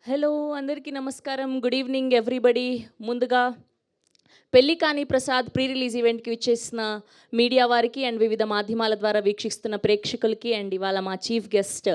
Hello అందరికీ నమస్కారం. Good evening everybody. ముందుగా పెళ్లి కాని ప్రసాద్ ప్రీ రిలీజ్ ఈవెంట్‌కి విచ్చేసిన మీడియా వారికి అండ్ వివిధ మాధ్యమాల ద్వారా వీక్షిస్తున్న ప్రేక్షకులకి అండ్ ఇవాళ మా చీఫ్ గెస్ట్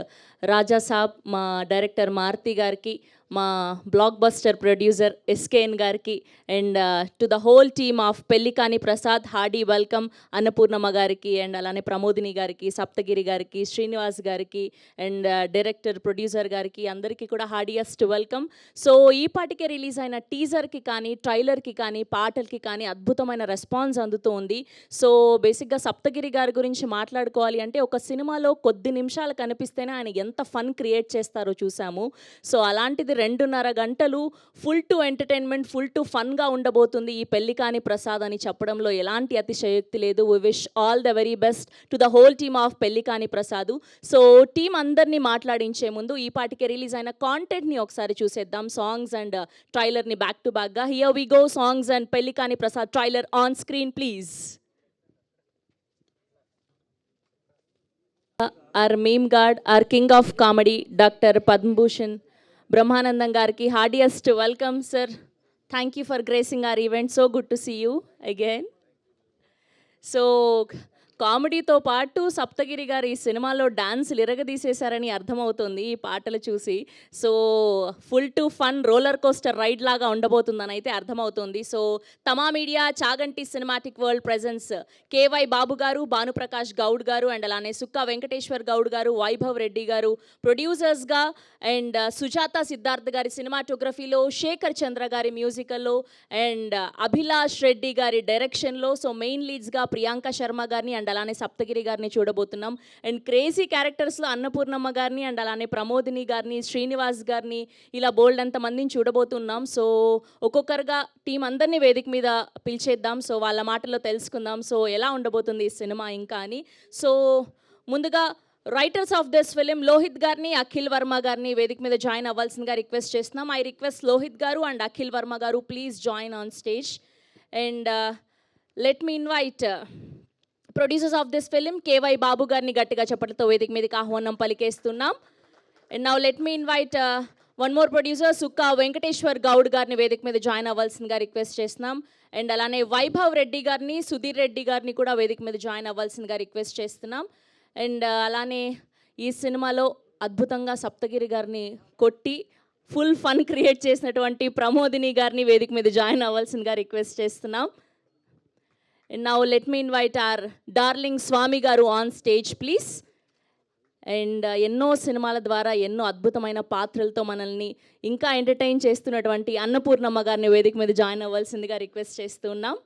రాజా సాబ్, మా డైరెక్టర్ మారుతి గారికి, మా బ్లాక్ బస్టర్ ప్రొడ్యూసర్ ఎస్కేఎన్ గారికి and to the whole team of Pelli కాని ప్రసాద్ హార్డీ వెల్కమ్. అన్నపూర్ణమ్మ గారికి అండ్ అలానే ప్రమోదిని గారికి, సప్తగిరి గారికి, శ్రీనివాస్ గారికి అండ్ డైరెక్టర్ ప్రొడ్యూసర్ గారికి అందరికీ కూడా హార్డియస్ట్ వెల్కమ్. సో ఈ పాటికే రిలీజ్ అయిన టీజర్కి కానీ, ట్రైలర్కి కానీ, పాటలకి కానీ అద్భుతమైన రెస్పాన్స్ అందుతూ ఉంది. సో బేసిక్గా సప్తగిరి గారి గురించి మాట్లాడుకోవాలి అంటే ఒక సినిమాలో కొద్ది నిమిషాలు కనిపిస్తేనే ఆయన ఎంత ఫన్ క్రియేట్ చేస్తారో చూసాము. సో అలాంటిది 2.5 గంటలు full to entertainment, full to ఫన్గా ఉండబోతుంది ఈ పెళ్లి కాని ప్రసాద్ అని చెప్పడంలో ఎలాంటి అతిశయోక్తి లేదు. We wish all the very best to the whole team of Pelli కాని ప్రసాద్. సో టీం అందరినీ మాట్లాడించే ముందు ఈ పాటికే రిలీజ్ అయిన కాంటెంట్ని ఒకసారి చూసేద్దాం. సాంగ్స్ అండ్ ట్రైలర్ని బ్యాక్ టు బ్యాక్గా. Here we go. Songs and Pelli కాని Prasad trailer on screen please. our meme god, our king of comedy, Dr. Padmabhushan Brahmanandam Garki, heartiest welcome, sir. Thank you for gracing our event. So good to see you again. So కామెడీతో పాటు సప్తగిరి గారు ఈ సినిమాలో డాన్సులు ఇరగదీసేశారని అర్థమవుతుంది ఈ పాటలు చూసి. So full to fun roller coaster ride లాగా ఉండబోతుందని అయితే అర్థమవుతుంది. So Tama media Chaganti cinematic world presents KY Babu garu, Bhanuprakash Goud గారు అండ్ అలానే సుక్కా వెంకటేశ్వర్ గౌడ్ గారు, వైభవ్ రెడ్డి గారు ప్రొడ్యూసర్స్గా అండ్ సుజాత సిద్ధార్థ్ గారి సినిమాటోగ్రఫీలో, శేఖర్ చంద్ర గారి మ్యూజికల్లో అండ్ అభిలాష్ రెడ్డి గారి డైరెక్షన్లో. సో మెయిన్ లీడ్స్గా ప్రియాంక శర్మ గారిని అండ్ అలానే సప్తగిరి గారిని చూడబోతున్నాం. అండ్ క్రేజీ క్యారెక్టర్స్లో అన్నపూర్ణమ్మ గారిని అండ్ అలానే ప్రమోదిని గారిని, శ్రీనివాస్ గారిని, ఇలా బోల్డ్ అంత మందిని చూడబోతున్నాం. సో ఒక్కొక్కరుగా టీం అందరినీ వేదిక మీద పిలిచేద్దాం. సో వాళ్ళ మాటల్లో తెలుసుకుందాం సో ఎలా ఉండబోతుంది ఈ సినిమా ఇంకా అని. సో ముందుగా writers of this film Lohit గారిని, అఖిల్ వర్మ గారిని వేదిక మీద జాయిన్ అవ్వాల్సిందిగా రిక్వెస్ట్ చేస్తున్నాం. ఐ రిక్వెస్ట్ లోహిత్ గారు and Akhil Varma garu please join on stage. And let me invite producers of this film KY Babu గారిని గట్టిగా చప్పట్లతో వేదిక మీదకి ఆహ్వానం పలికేస్తున్నాం. And now let me invite one more producer Sukka Venkateshwar Goud గారిని వేదిక మీద జాయిన్ అవ్వాల్సిందిగా రిక్వెస్ట్ చేస్తున్నాం. అండ్ అలానే వైభవ్ రెడ్డి గారిని, సుధీర్ రెడ్డి గారిని కూడా వేదిక మీద జాయిన్ అవ్వాల్సిందిగా రిక్వెస్ట్ చేస్తున్నాం. అండ్ అలానే ఈ సినిమాలో అద్భుతంగా సప్తగిరి గారిని కొట్టి ఫుల్ ఫన్ క్రియేట్ చేసినటువంటి ప్రమోదిని గారిని వేదిక మీద జాయిన్ అవ్వాల్సిందిగా రిక్వెస్ట్ చేస్తున్నాం. And now let me invite our darling Swamy garu on stage please. And ఎన్నో సినిమాల ద్వారా ఎన్నో అద్భుతమైన పాత్రలతో మనల్ని ఇంకా ఎంటర్టైన్ చేస్తున్నటువంటి అన్నపూర్ణమ్మ గారిని వేదిక మీద జాయిన్ అవ్వాల్సిందిగా రిక్వెస్ట్ చేస్తున్నాం.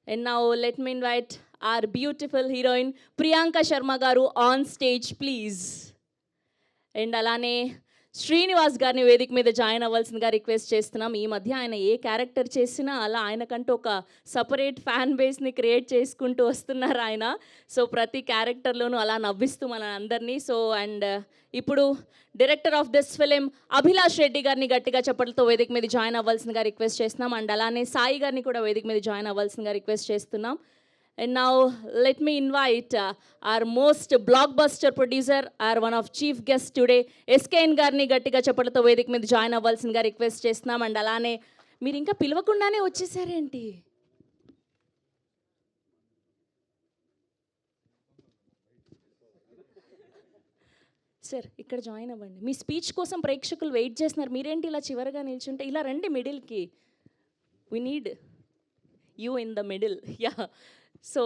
And now let me invite are beautiful heroine Priyanka Sharma గారు ఆన్ స్టేజ్ ప్లీజ్. అండ్ అలానే శ్రీనివాస్ గారిని వేదిక మీద జాయిన్ అవ్వాల్సిందిగా రిక్వెస్ట్ చేస్తున్నాం. ఈ మధ్య ఆయన ఏ క్యారెక్టర్ చేసినా అలా ఆయనకంటూ ఒక సపరేట్ ఫ్యాన్ బేస్ని క్రియేట్ చేసుకుంటూ వస్తున్నారు ఆయన. సో ప్రతి క్యారెక్టర్లోనూ అలా నవ్విస్తూ మన అందరినీ. సో అండ్ ఇప్పుడు director of this film Abhilash Reddy గారిని గట్టిగా చప్పట్లతో వేదిక మీద జాయిన్ అవ్వాల్సిందిగా రిక్వెస్ట్ చేస్తున్నాం. అండ్ అలానే సాయి గారిని కూడా వేదిక మీద జాయిన్ అవ్వాల్సిందిగా రిక్వెస్ట్ చేస్తున్నాం. And now let me invite our most blockbuster producer, our one of chief guests today, SKN గారిని గట్టిగా చప్పట్లతో వేదిక మీద జాయిన్ అవ్వాల్సిందిగా రిక్వెస్ట్ చేస్తున్నాం. అండ్ అలానే మీరు ఇంకా పిలవకుండానే వచ్చేసారేంటి? సార్ ఇక్కడ జాయిన్ అవ్వండి. మీ స్పీచ్ కోసం ప్రేక్షకులు వెయిట్ చేస్తున్నారు. మీరేంటి ఇలా చివరిగా నిల్చుంటే? ఇలా రండి మిడిల్కి. We need you in the middle. Yeah. So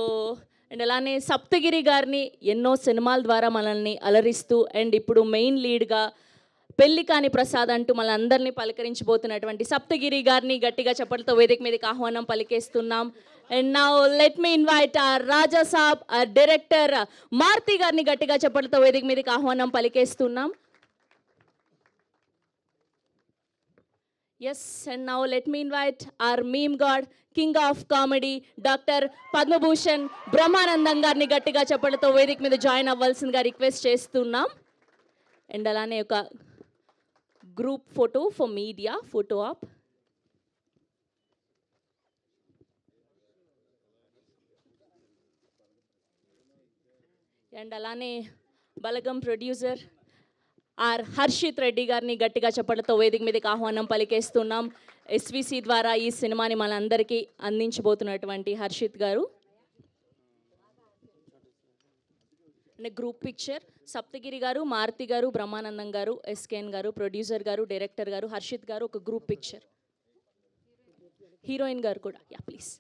and అలానే సప్తగిరి గారిని ఎన్నో సినిమాల ద్వారా మనల్ని అలరిస్తూ అండ్ ఇప్పుడు మెయిన్ లీడ్గా పెళ్లి కాని ప్రసాద్ అంటూ మన అందరినీ పలకరించబోతున్నటువంటి సప్తగిరి గారిని గట్టిగా చప్పట్లతో వేదిక మీదకి ఆహ్వానం పలికేస్తున్నాం. And now let me invite our Raja Saab, our director Maruthi గారిని గట్టిగా చప్పట్లతో వేదిక మీదకి ఆహ్వానం పలికేస్తున్నాం. Yes, and now let me invite our meme god, king of comedy, Dr. Padmabhushan Brahmanandam గారిని గట్టిగా చప్పట్లతో వేదిక మీద జాయిన్ అవ్వాల్సిందిగా రిక్వెస్ట్ చేస్తున్నాం. అండ్ అలానే ఒక group photo for media photo op. And అలానే బలగం ప్రొడ్యూసర్ ఆర్ హర్షిత్ రెడ్డి గారిని గట్టిగా చప్పట్లతో వేదిక మీదకి ఆహ్వానం పలికేస్తున్నాం. ఎస్విసి ద్వారా ఈ సినిమాని మనందరికీ అందించబోతున్నటువంటి హర్షిత్ గారు. గ్రూప్ పిక్చర్ సప్తగిరి గారు, మారుతి గారు, బ్రహ్మానందం గారు, ఎస్కేఎన్ గారు, ప్రొడ్యూసర్ గారు, డైరెక్టర్ గారు, హర్షిత్ గారు ఒక గ్రూప్ పిక్చర్. హీరోయిన్ గారు కూడా యా ప్లీజ్.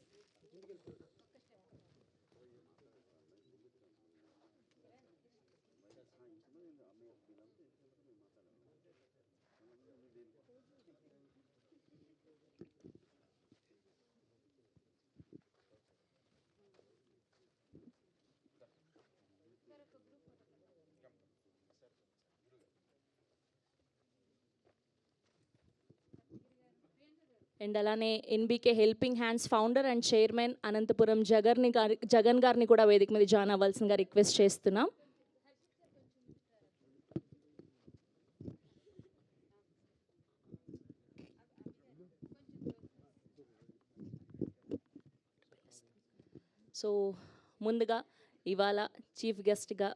అండ్ అలానే NBK helping hands founder and chairman Anantapuram Jagan గారిని కూడా వేదిక మీద జాయిన్ అవ్వాల్సిందిగా రిక్వెస్ట్ చేస్తున్నాం. సో ముందుగా ఇవాళ చీఫ్ గెస్ట్గా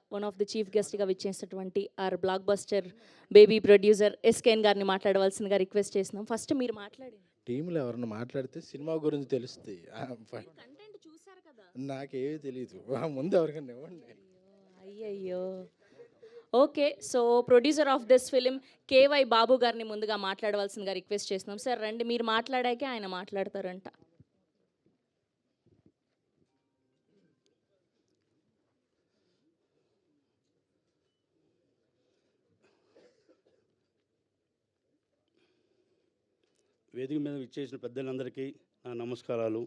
చీఫ్ గెస్ట్గా విచ్చేసినటువంటి our blockbuster baby producer SKN గారిని మాట్లాడవలసిందిగా రిక్వెస్ట్ చేస్తున్నాం. ఫస్ట్ మీరు మాట్లాడండి. టీంలో ఎవరన్నా మాట్లాడితే సినిమా గురించి తెలుస్తుంది. కంటెంట్ చూసారు కదా, నాకేమీ తెలియదు. ముందు ఎవరికన్నా ఇవ్వండి. అయ్యయ్యో. Okay, so producer of this film KY Babu గారిని ముందుగా మాట్లాడవలసిందిగా రిక్వెస్ట్ చేస్తున్నాం. సార్ రండి, మీరు మాట్లాడాకే ఆయన మాట్లాడతారంట. వేదిక మీద విచ్చేసిన పెద్దలందరికీ నా నమస్కారాలు.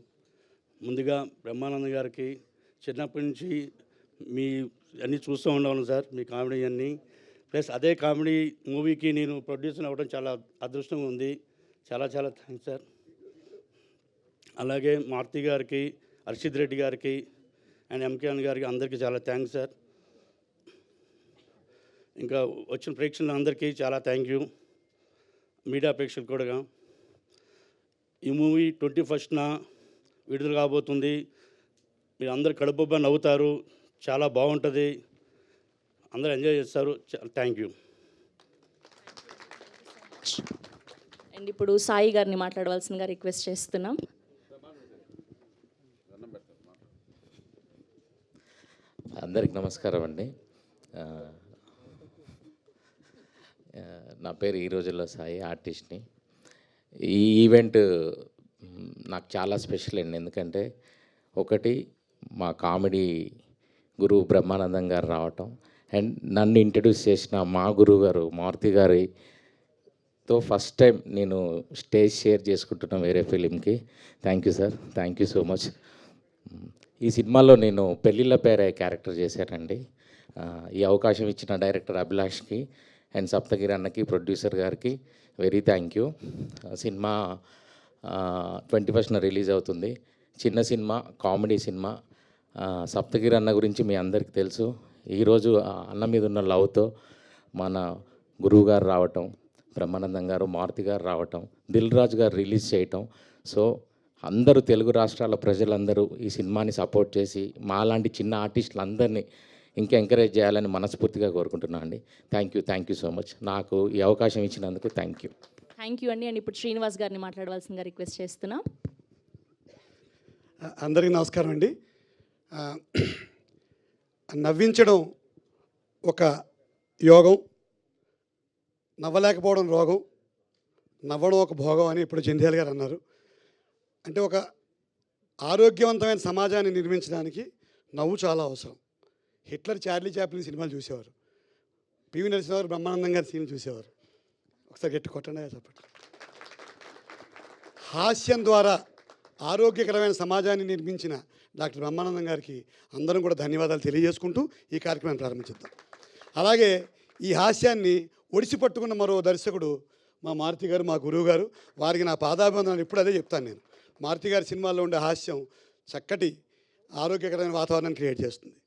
ముందుగా బ్రహ్మానందం గారికి చిన్నప్పటి నుంచి మీ అన్నీ చూస్తూ ఉండేవాళ్ళం సార్, మీ కామెడీ అన్నీ. ప్లస్ అదే కామెడీ మూవీకి నేను ప్రొడ్యూసర్ అవ్వడం చాలా అదృష్టంగా ఉంది. చాలా చాలా థ్యాంక్స్ సార్. అలాగే మారుతి గారికి, హర్షిత్ రెడ్డి గారికి అండ్ ఎంకేఎన్ గారికి అందరికీ చాలా థ్యాంక్స్ సార్. ఇంకా వచ్చిన ప్రేక్షకులందరికీ చాలా థ్యాంక్ యూ, మీడియా ప్రేక్షకులు కూడా. ఈ మూవీ 21న విడుదల కాబోతుంది. మీరు అందరు కడుపుబ్బా నవ్వుతారు, చాలా బాగుంటుంది, అందరూ ఎంజాయ్ చేస్తారు. Thank you. అండ్ ఇప్పుడు సాయి గారిని మాట్లాడవలసిందిగా రిక్వెస్ట్ చేస్తున్నాం. అందరికి నమస్కారం అండి. నా పేరు ఈ రోజుల్లో సాయి, ఆర్టిస్ట్ని. ఈ ఈవెంట్ నాకు చాలా స్పెషల్ అండి. ఎందుకంటే ఒకటి మా కామెడీ గురువు బ్రహ్మానందం గారు రావటం, అండ్ నన్ను ఇంట్రడ్యూస్ చేసిన మా గురువు గారు మారుతి గారితో ఫస్ట్ టైం నేను స్టేజ్ షేర్ చేసుకుంటున్నాను వేరే ఫిలింకి. Thank you sir, thank you so much. ఈ సినిమాలో నేను పెళ్ళిళ్ళ పేరే క్యారెక్టర్ చేశానండి. ఈ అవకాశం ఇచ్చిన డైరెక్టర్ అభిలాష్కి అండ్ సప్తగిరి అన్నకి, ప్రొడ్యూసర్ గారికి వెరీ థ్యాంక్ యూ. సినిమా 21న రిలీజ్ అవుతుంది. చిన్న సినిమా, కామెడీ సినిమా. సప్తగిరి అన్న గురించి మీ అందరికీ తెలుసు. ఈరోజు అన్న మీద ఉన్న లవ్తో మన గురువు గారు రావటం, బ్రహ్మానందం గారు, మారుతి గారు రావటం, దిల్ రాజు గారు రిలీజ్ చేయటం. సో అందరూ తెలుగు రాష్ట్రాల ప్రజలందరూ ఈ సినిమాని సపోర్ట్ చేసి మాలాంటి చిన్న ఆర్టిస్టులందరినీ ఇంకా ఎంకరేజ్ చేయాలని మనస్ఫూర్తిగా కోరుకుంటున్నాను అండి. Thank you so much. నాకు ఈ అవకాశం ఇచ్చినందుకు థ్యాంక్ యూ అండి. అండ్ ఇప్పుడు శ్రీనివాస్ గారిని మాట్లాడవలసిందిగా రిక్వెస్ట్ చేస్తున్నాం. అందరికీ నమస్కారం అండి. నవ్వించడం ఒక యోగం, నవ్వలేకపోవడం రోగం, నవ్వడం ఒక భోగం అని ఇప్పుడు జంధ్యాల గారు అన్నారు. అంటే ఒక ఆరోగ్యవంతమైన సమాజాన్ని నిర్మించడానికి నవ్వు చాలా అవసరం. హిట్లర్ చార్లీ చాప్లిన్ సినిమాలు చూసేవారు, పివి నరసింహారావు బ్రహ్మానందం గారి సినిమాలు చూసేవారు. ఒకసారి గట్టి కొట్టండి చెప్పండి. హాస్యం ద్వారా ఆరోగ్యకరమైన సమాజాన్ని నిర్మించిన డాక్టర్ బ్రహ్మానందం గారికి అందరం కూడా ధన్యవాదాలు తెలియజేసుకుంటూ ఈ కార్యక్రమాన్ని ప్రారంభించుద్దాం. అలాగే ఈ హాస్యాన్ని ఒడిసి పట్టుకున్న మరో దర్శకుడు మా మారుతి గారు, మా గురువు గారు. వారికి నా పాదాభివందనాలు ఇప్పుడు అదే చెప్తాను నేను. మారుతి గారి సినిమాల్లో ఉండే హాస్యం చక్కటి ఆరోగ్యకరమైన వాతావరణాన్ని క్రియేట్ చేస్తుంది.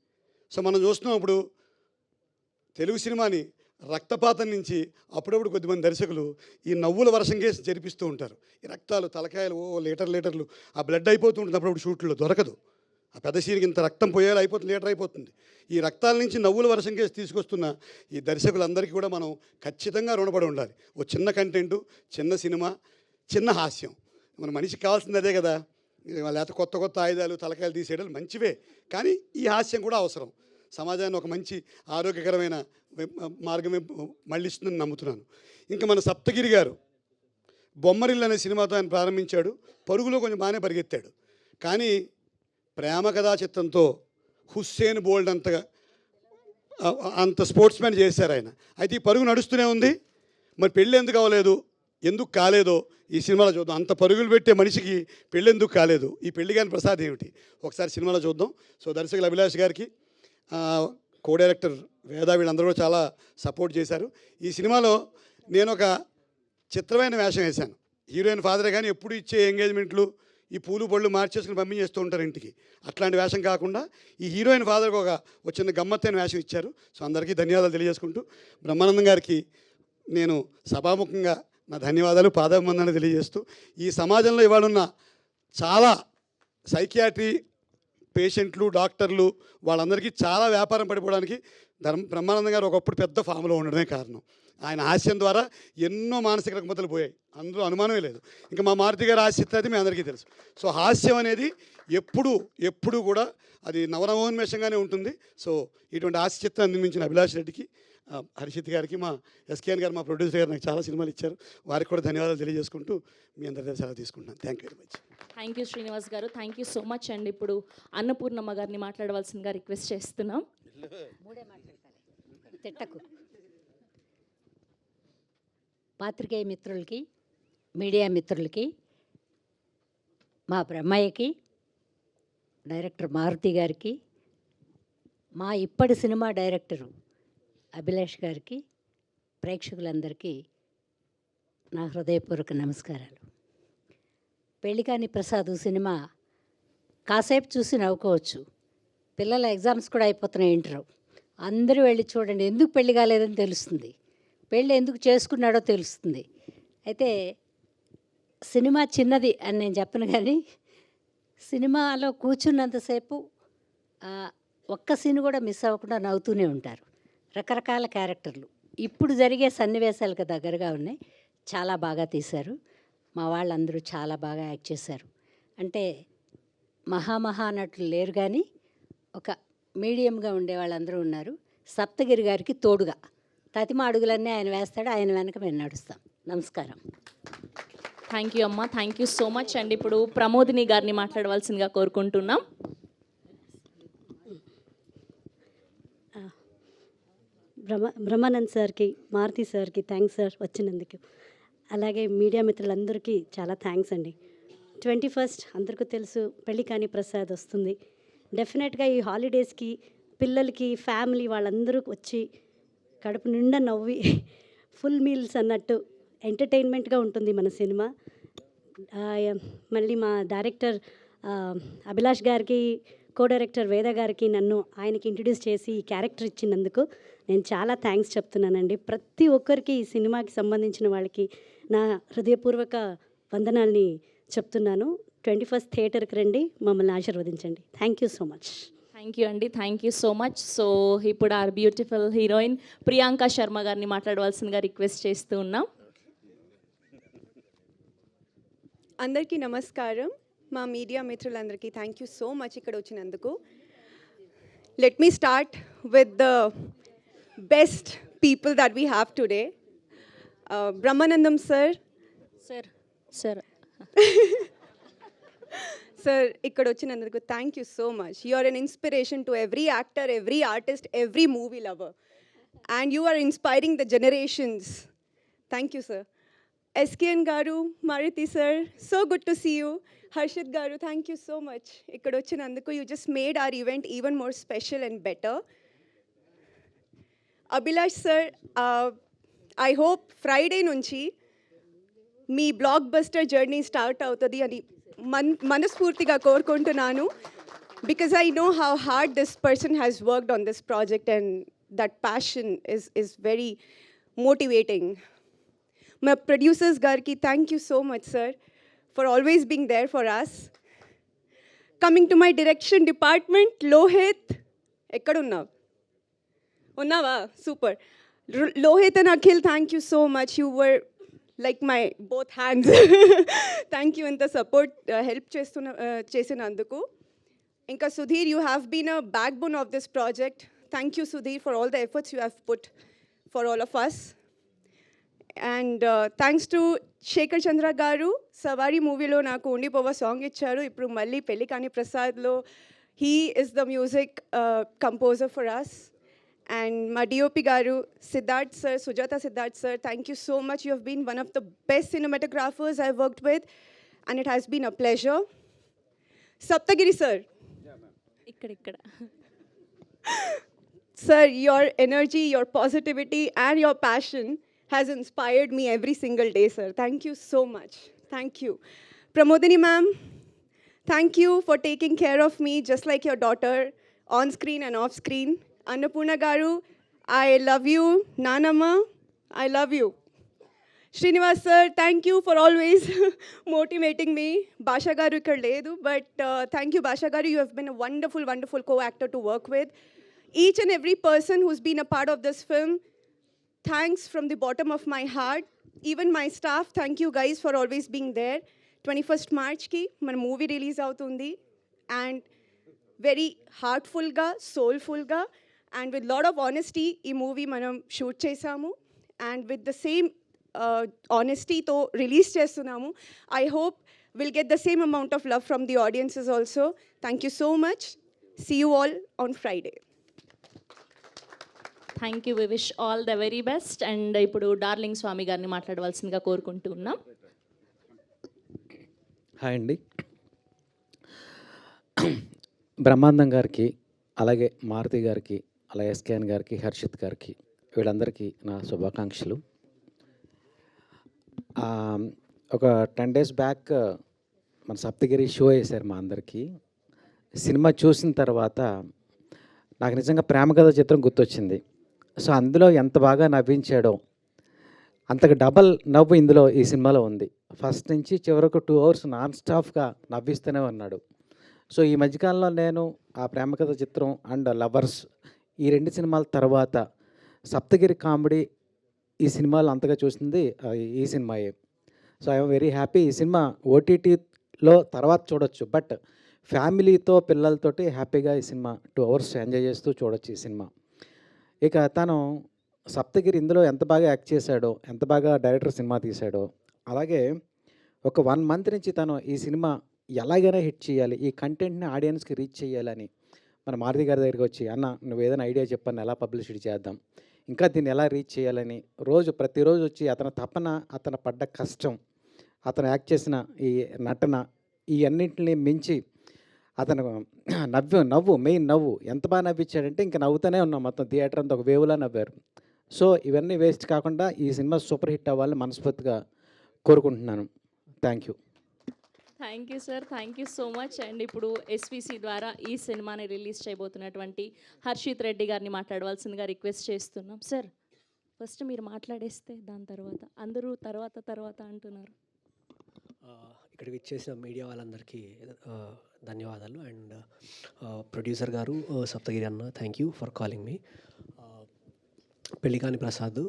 సో మనం చూస్తున్నాం ఇప్పుడు తెలుగు సినిమాని రక్తపాతం నుంచి అప్పుడప్పుడు కొద్దిమంది దర్శకులు ఈ నవ్వుల వర్షం కేసు జరిపిస్తూ ఉంటారు. ఈ రక్తాలు, తలకాయలు లీటర్లు ఆ బ్లడ్ అయిపోతూ ఉంటుంది. అప్పుడప్పుడు షూట్లో దొరకదు. ఆ పెద్ద సీన్కి ఇంత రక్తం పోయేలా అయిపోతుంది, లీటర్ అయిపోతుంది. ఈ రక్తాల నుంచి నవ్వుల వర్షం కేసి తీసుకొస్తున్న ఈ దర్శకులందరికీ కూడా మనం ఖచ్చితంగా రుణపడి ఉండాలి. ఓ చిన్న కంటెంటు, చిన్న సినిమా, చిన్న హాస్యం, మన మనిషికి కావాల్సింది అదే కదా. లేకపోతే కొత్త కొత్త ఆయుధాలు తలకాయలు తీసేయడం మంచివే, కానీ ఈ హాస్యం కూడా అవసరం. సమాజాన్ని ఒక మంచి ఆరోగ్యకరమైన మార్గం మళ్ళిస్తుందని నమ్ముతున్నాను. ఇంకా మన సప్తగిరి గారు బొమ్మరిల్లు అనే సినిమాతో ఆయన ప్రారంభించాడు. పరుగులో కొంచెం బాగానే పరిగెత్తాడు, కానీ ప్రేమ కథా చిత్రంతో హుస్సేన్ బోల్డ్ అంత స్పోర్ట్స్ మ్యాన్ చేశారు ఆయన. అయితే ఈ పరుగు నడుస్తూనే ఉంది. మరి పెళ్ళి ఎందుకు అవ్వలేదు, ఎందుకు కాలేదో ఈ సినిమాలో చూద్దాం. అంత పరుగులు పెట్టే మనిషికి పెళ్ళి ఎందుకు కాలేదు, ఈ పెళ్లి కాని ప్రసాద్ ఏమిటి, ఒకసారి సినిమాలో చూద్దాం. సో దర్శకులు అభిలాష్ గారికి, కో డైరెక్టర్ వేద, వీళ్ళందరూ కూడా చాలా సపోర్ట్ చేశారు. ఈ సినిమాలో నేను ఒక చిత్రమైన వేషం వేశాను. హీరోయిన్ ఫాదరే, కానీ ఎప్పుడు ఇచ్చే ఎంగేజ్మెంట్లు ఈ పూలు పళ్ళు మార్చేసుకుని పంపించేస్తూ ఉంటారు ఇంటికి. అట్లాంటి వేషం కాకుండా ఈ హీరోయిన్ ఫాదర్కి ఒక చిన్న గమ్మత్తైన వేషం ఇచ్చారు. సో అందరికీ ధన్యవాదాలు తెలియజేసుకుంటూ, బ్రహ్మానందం గారికి నేను సభాముఖంగా నా ధన్యవాదాలు, పాదాభివందనాలు తెలియజేస్తూ, ఈ సమాజంలో ఇవాళ ఉన్న చాలా సైకియాట్రీ పేషెంట్లు, డాక్టర్లు, వాళ్ళందరికీ చాలా వ్యాపారం పడిపోవడానికి బ్రహ్మానందం గారు ఒకప్పుడు పెద్ద ఫామ్లో ఉండడమే కారణం. ఆయన హాస్యం ద్వారా ఎన్నో మానసిక రుగ్మతలు పోయాయి, అందులో అనుమానమే లేదు. ఇంకా మా మారుతి గారి హాస్యత మీ అందరికీ తెలుసు. సో హాస్యం అనేది ఎప్పుడు కూడా అది నవనవోన్మేషంగానే ఉంటుంది. సో ఇటువంటి హాస్య చిత్రాన్ని నిర్మించిన అభిలాష్ రెడ్డికి, హర్షిత్ గారికి, మా ఎస్కేఎన్ గారు, మా ప్రొడ్యూసర్ గారు నాకు చాలా సినిమాలు ఇచ్చారు, వారికి కూడా ధన్యవాదాలు తెలియజేసుకుంటూ మీ అందరి దగ్గర సెలవు తీసుకుంటున్నాను. Thank you very much. Thank you Srinivas గారు, థ్యాంక్ యూ సో మచ్ అండి. ఇప్పుడు అన్నపూర్ణమ్మ గారిని మాట్లాడవలసిందిగా రిక్వెస్ట్ చేస్తున్నాం. తిట్టకు. పాత్రికేయ మిత్రులకి, మీడియా మిత్రులకి, మా బ్రహ్మయ్యకి, డైరెక్టర్ మారుతి గారికి, మా ఇప్పటి సినిమా డైరెక్టరు అభిలాష్ గారికి, ప్రేక్షకులందరికీ నా హృదయపూర్వక నమస్కారాలు. పెళ్ళికాని ప్రసాద్ సినిమా కాసేపు చూసి నవ్వుకోవచ్చు, పిల్లల ఎగ్జామ్స్ కూడా అయిపోతున్నాయి, ఇంటర్, అందరూ వెళ్ళి చూడండి. ఎందుకు పెళ్లి కాలేదని తెలుస్తుంది, పెళ్ళి ఎందుకు చేసుకున్నాడో తెలుస్తుంది. అయితే సినిమా చిన్నది అని నేను చెప్పను, కానీ సినిమాలో కూర్చున్నంతసేపు ఒక్క సీన్ కూడా మిస్ అవ్వకుండా నవ్వుతూనే ఉంటారు. రకరకాల క్యారెక్టర్లు ఇప్పుడు జరిగే సన్నివేశాలకు దగ్గరగా ఉన్నాయి, చాలా బాగా తీశారు. మా వాళ్ళందరూ చాలా బాగా యాక్ట్ చేశారు. అంటే మహానటులు లేరు, కానీ ఒక మీడియంగా ఉండే వాళ్ళందరూ ఉన్నారు. సప్తగిరి గారికి తోడుగా తతిమ అడుగులన్నీ ఆయన వేస్తాడు, ఆయన వెనక మేము నడుస్తాం. నమస్కారం. థ్యాంక్ యూ అమ్మ, థ్యాంక్ యూ సో మచ్ అండి. ఇప్పుడు ప్రమోదిని గారిని మాట్లాడవలసిందిగా కోరుకుంటున్నాం. బ్రహ్మానంద్ సార్కి, మారుతి సార్కి థ్యాంక్స్ సార్ వచ్చినందుకు. అలాగే మీడియా మిత్రులందరికీ చాలా థ్యాంక్స్ అండి. 21st అందరికీ తెలుసు పెళ్ళికాని ప్రసాద్ వస్తుంది. డెఫినెట్గా ఈ హాలిడేస్కి పిల్లలకి, ఫ్యామిలీ వాళ్ళందరూ వచ్చి కడుపు నిండా నవ్వి ఫుల్ మీల్స్ అన్నట్టు ఎంటర్టైన్మెంట్గా ఉంటుంది మన సినిమా. మళ్ళీ మా డైరెక్టర్ అభిలాష్ గారికి, కో డైరెక్టర్ వేద గారికి నన్ను ఆయనకి ఇంట్రడ్యూస్ చేసి ఈ క్యారెక్టర్ ఇచ్చినందుకు నేను చాలా థ్యాంక్స్ చెప్తున్నానండి. ప్రతి ఒక్కరికి ఈ సినిమాకి సంబంధించిన వాళ్ళకి నా హృదయపూర్వక వందనాల్ని చెప్తున్నాను. 21st థియేటర్కి రండి, మమ్మల్ని ఆశీర్వదించండి. Thank you so much. Thank you అండి, thank you so much. So ఇప్పుడు our beautiful heroine Priyanka Sharma గారిని మాట్లాడవలసిందిగా రిక్వెస్ట్ చేస్తూ ఉన్నాం. అందరికీ నమస్కారం. మా మీడియా మిత్రులందరికీ థ్యాంక్ యూ సో మచ్ ఇక్కడ వచ్చినందుకు. Let me start with the best people that we have today. Brahmanandam sir. Sir ఇక్కడ వచ్చినందుకు thank you so much. You are an inspiration to every actor, every artist, every movie lover, and you are inspiring the generations. Thank you sir. SKN garu, Maruthi sir, so good to see you. Harshith garu, thank you so much ఇక్కడ వచ్చినందుకు. You just made our event even more special and better. Abhilash sir, I hope Friday నుంచి మీ blockbuster journey start అవుతుంది అని మనస్ఫూర్తిగా కోరుకుంటున్నాను. Because I know how hard this person has worked on this project and that passion is very motivating. My producers గారికి thank you so much sir for always being there for us. Coming to my direction department, Lohit, ekkadunnava? Unnava? Super. Lohit and Akhil, thank you so much. You were like my both hands. Thank you in the support, help chesinanduku. Inka Sudhir, you have been a backbone of this project. Thank you, Sudhir, for all the efforts you have put for all of us. And thanks to Shekhar Chandra garu, Savari movie lo naaku Undipova song icharu. Ippudu malli Pelli Kani Prasad lo he is the music composer for us. And my DOP garu, Siddharth sir, Sujata Siddharth sir, thank you so much. You have been one of the best cinematographers I've worked with, and it has been a pleasure. Saptagiri sir. ఇక్కడ Sir, your energy, your positivity, and your passion has inspired me every single day, sir. Thank you so much. Thank you. Pramodini ma'am, thank you for taking care of me just like your daughter, on screen and off screen. Annapurna garu, I love you. Nanama, I love you. Srinivas sir, thank you for always motivating me. Basha garu ikkada ledu, but thank you Basha garu. You have been a wonderful, wonderful co-actor to work with. Each and every person who's been a part of this film, thanks from the bottom of my heart. Even my staff, thank you guys for always being there. 21st March ki mana movie release avutundi, and very heartful ga, soulful ga, and with lot of honesty ee movie manam shoot chesamu, and with the same honesty to release chestunamu. I hope we'll get the same amount of love from the audiences also. Thank you so much. See you all on Friday. Thank you, we wish all the very best. And ఇప్పుడు darling Swamy గారిని మాట్లాడవలసిందిగా కోరుకుంటూ ఉన్నాం. Hi అండి. బ్రహ్మానందం గారికి, అలాగే మారుతి గారికి, అలాగే ఎస్కేఎన్ గారికి, హర్షిత్ గారికి, వీళ్ళందరికీ నా శుభాకాంక్షలు. ఒక 10 days బ్యాక్ మన సప్తగిరి షో వేశారు మా అందరికీ. సినిమా చూసిన తర్వాత నాకు నిజంగా ప్రేమ కథ చిత్రం గుర్తొచ్చింది. సో అందులో ఎంత బాగా నవ్వించాడో అంతకు డబల్ నవ్వు ఇందులో ఈ సినిమాలో ఉంది. ఫస్ట్ నుంచి చివరకు 2 hours నాన్ స్టాప్గా నవ్విస్తూనే ఉన్నాడు. సో ఈ మధ్యకాలంలో నేను ఆ ప్రేమ కథ చిత్రం అండ్ లవర్స్ ఈ 2 సినిమాల తర్వాత సప్తగిరి కామెడీ ఈ సినిమాలు అంతగా చూసింది ఈ సినిమాయే. So I'm very happy. ఈ సినిమా ఓటీటీలో తర్వాత చూడొచ్చు, బట్ ఫ్యామిలీతో పిల్లలతోటి హ్యాపీగా ఈ సినిమా 2 hours ఎంజాయ్ చేస్తూ చూడొచ్చు ఈ సినిమా. ఇక తను సప్తగిరి ఇందులో ఎంత బాగా యాక్ట్ చేశాడో, ఎంత బాగా డైరెక్టర్ సినిమా తీశాడో, అలాగే ఒక 1 month నుంచి తను ఈ సినిమా ఎలాగైనా హిట్ చేయాలి, ఈ కంటెంట్ని ఆడియన్స్కి రీచ్ చేయాలని మన మారుతి గారి దగ్గరికి వచ్చి, అన్న నువ్వు ఏదైనా ఐడియా చెప్పని ఎలా పబ్లిసిటీ చేద్దాం, ఇంకా దీన్ని ఎలా రీచ్ చేయాలని ప్రతిరోజు వచ్చి అతని తపన, అతను పడ్డ కష్టం, అతను యాక్ట్ చేసిన ఈ నటన, ఈ అన్నింటినీ మించి అతను నవ్వు మెయిన్ నవ్వు ఎంత బాగా నవ్వించాడంటే ఇంకా నవ్వుతూనే ఉన్నాం. మొత్తం థియేటర్ అంతా ఒక వేవ్లా నవ్వారు. సో ఇవన్నీ వేస్ట్ కాకుండా ఈ సినిమా సూపర్ హిట్ అవ్వాలని మనస్ఫూర్తిగా కోరుకుంటున్నాను. Thank you. Thank you sir, thank you so much. And ఇప్పుడు ఎస్విసి ద్వారా ఈ సినిమాని రిలీజ్ చేయబోతున్నటువంటి హర్షిత్ రెడ్డి గారిని మాట్లాడవలసిందిగా రిక్వెస్ట్ చేస్తున్నాం. సార్ ఫస్ట్ మీరు మాట్లాడేస్తే దాని తర్వాత అందరూ తర్వాత అంటున్నారు. ఇక్కడికి ఇచ్చేసిన మీడియా వాళ్ళందరికీ ధన్యవాదాలు. అండ్ ప్రొడ్యూసర్ గారు సప్తగిరి అన్న, థ్యాంక్ యూ ఫర్ కాలింగ్ మీ. పెళ్లి కాని ప్రసాద్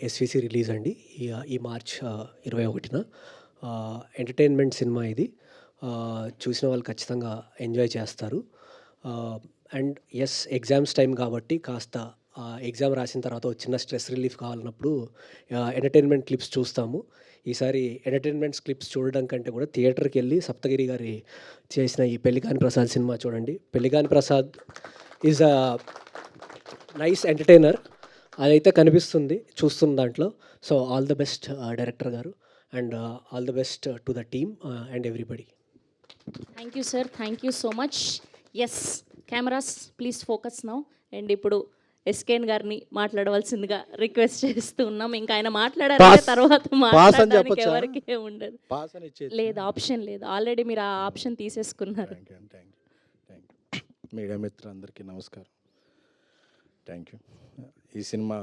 ఎస్విసి రిలీజ్ అండి ఈ March 21న. ఎంటర్టైన్మెంట్ సినిమా ఇది. చూసిన వాళ్ళు ఖచ్చితంగా ఎంజాయ్ చేస్తారు. అండ్ ఎస్, ఎగ్జామ్స్ టైం కాబట్టి కాస్త ఎగ్జామ్ రాసిన తర్వాత చిన్న స్ట్రెస్ రిలీఫ్ కావాలన్నప్పుడు ఎంటర్టైన్మెంట్ క్లిప్స్ చూస్తాము. ఈసారి ఎంటర్టైన్మెంట్ క్లిప్స్ చూడడం కంటే కూడా థియేటర్కి వెళ్ళి సప్తగిరి గారి చేసిన ఈ పెళ్లి కాని ప్రసాద్ సినిమా చూడండి. పెళ్లి కాని Prasad is a nice entertainer, అదైతే కనిపిస్తుంది చూస్తున్న దాంట్లో. So all the best director garu, and all the best to the team and everybody. Thank you sir, thank you so much. Yes, cameras please focus now. And ఇప్పుడు SKN గారిని మాట్లాడవలసిందిగా request చేస్తూ ఉన్నాం. ఇంకా ఆయన మాట్లాడారంటే తర్వాత మాట్లాడడానికి ఎవరికి ఉండదు. లేదు, ఆప్షన్ లేదు. ఆల్రెడీ మీరు ఆ ఆప్షన్ తీసేసుకున్నారు. మీడియా మిత్రులందరికీ నమస్కారం. Thank you. ఈ సినిమా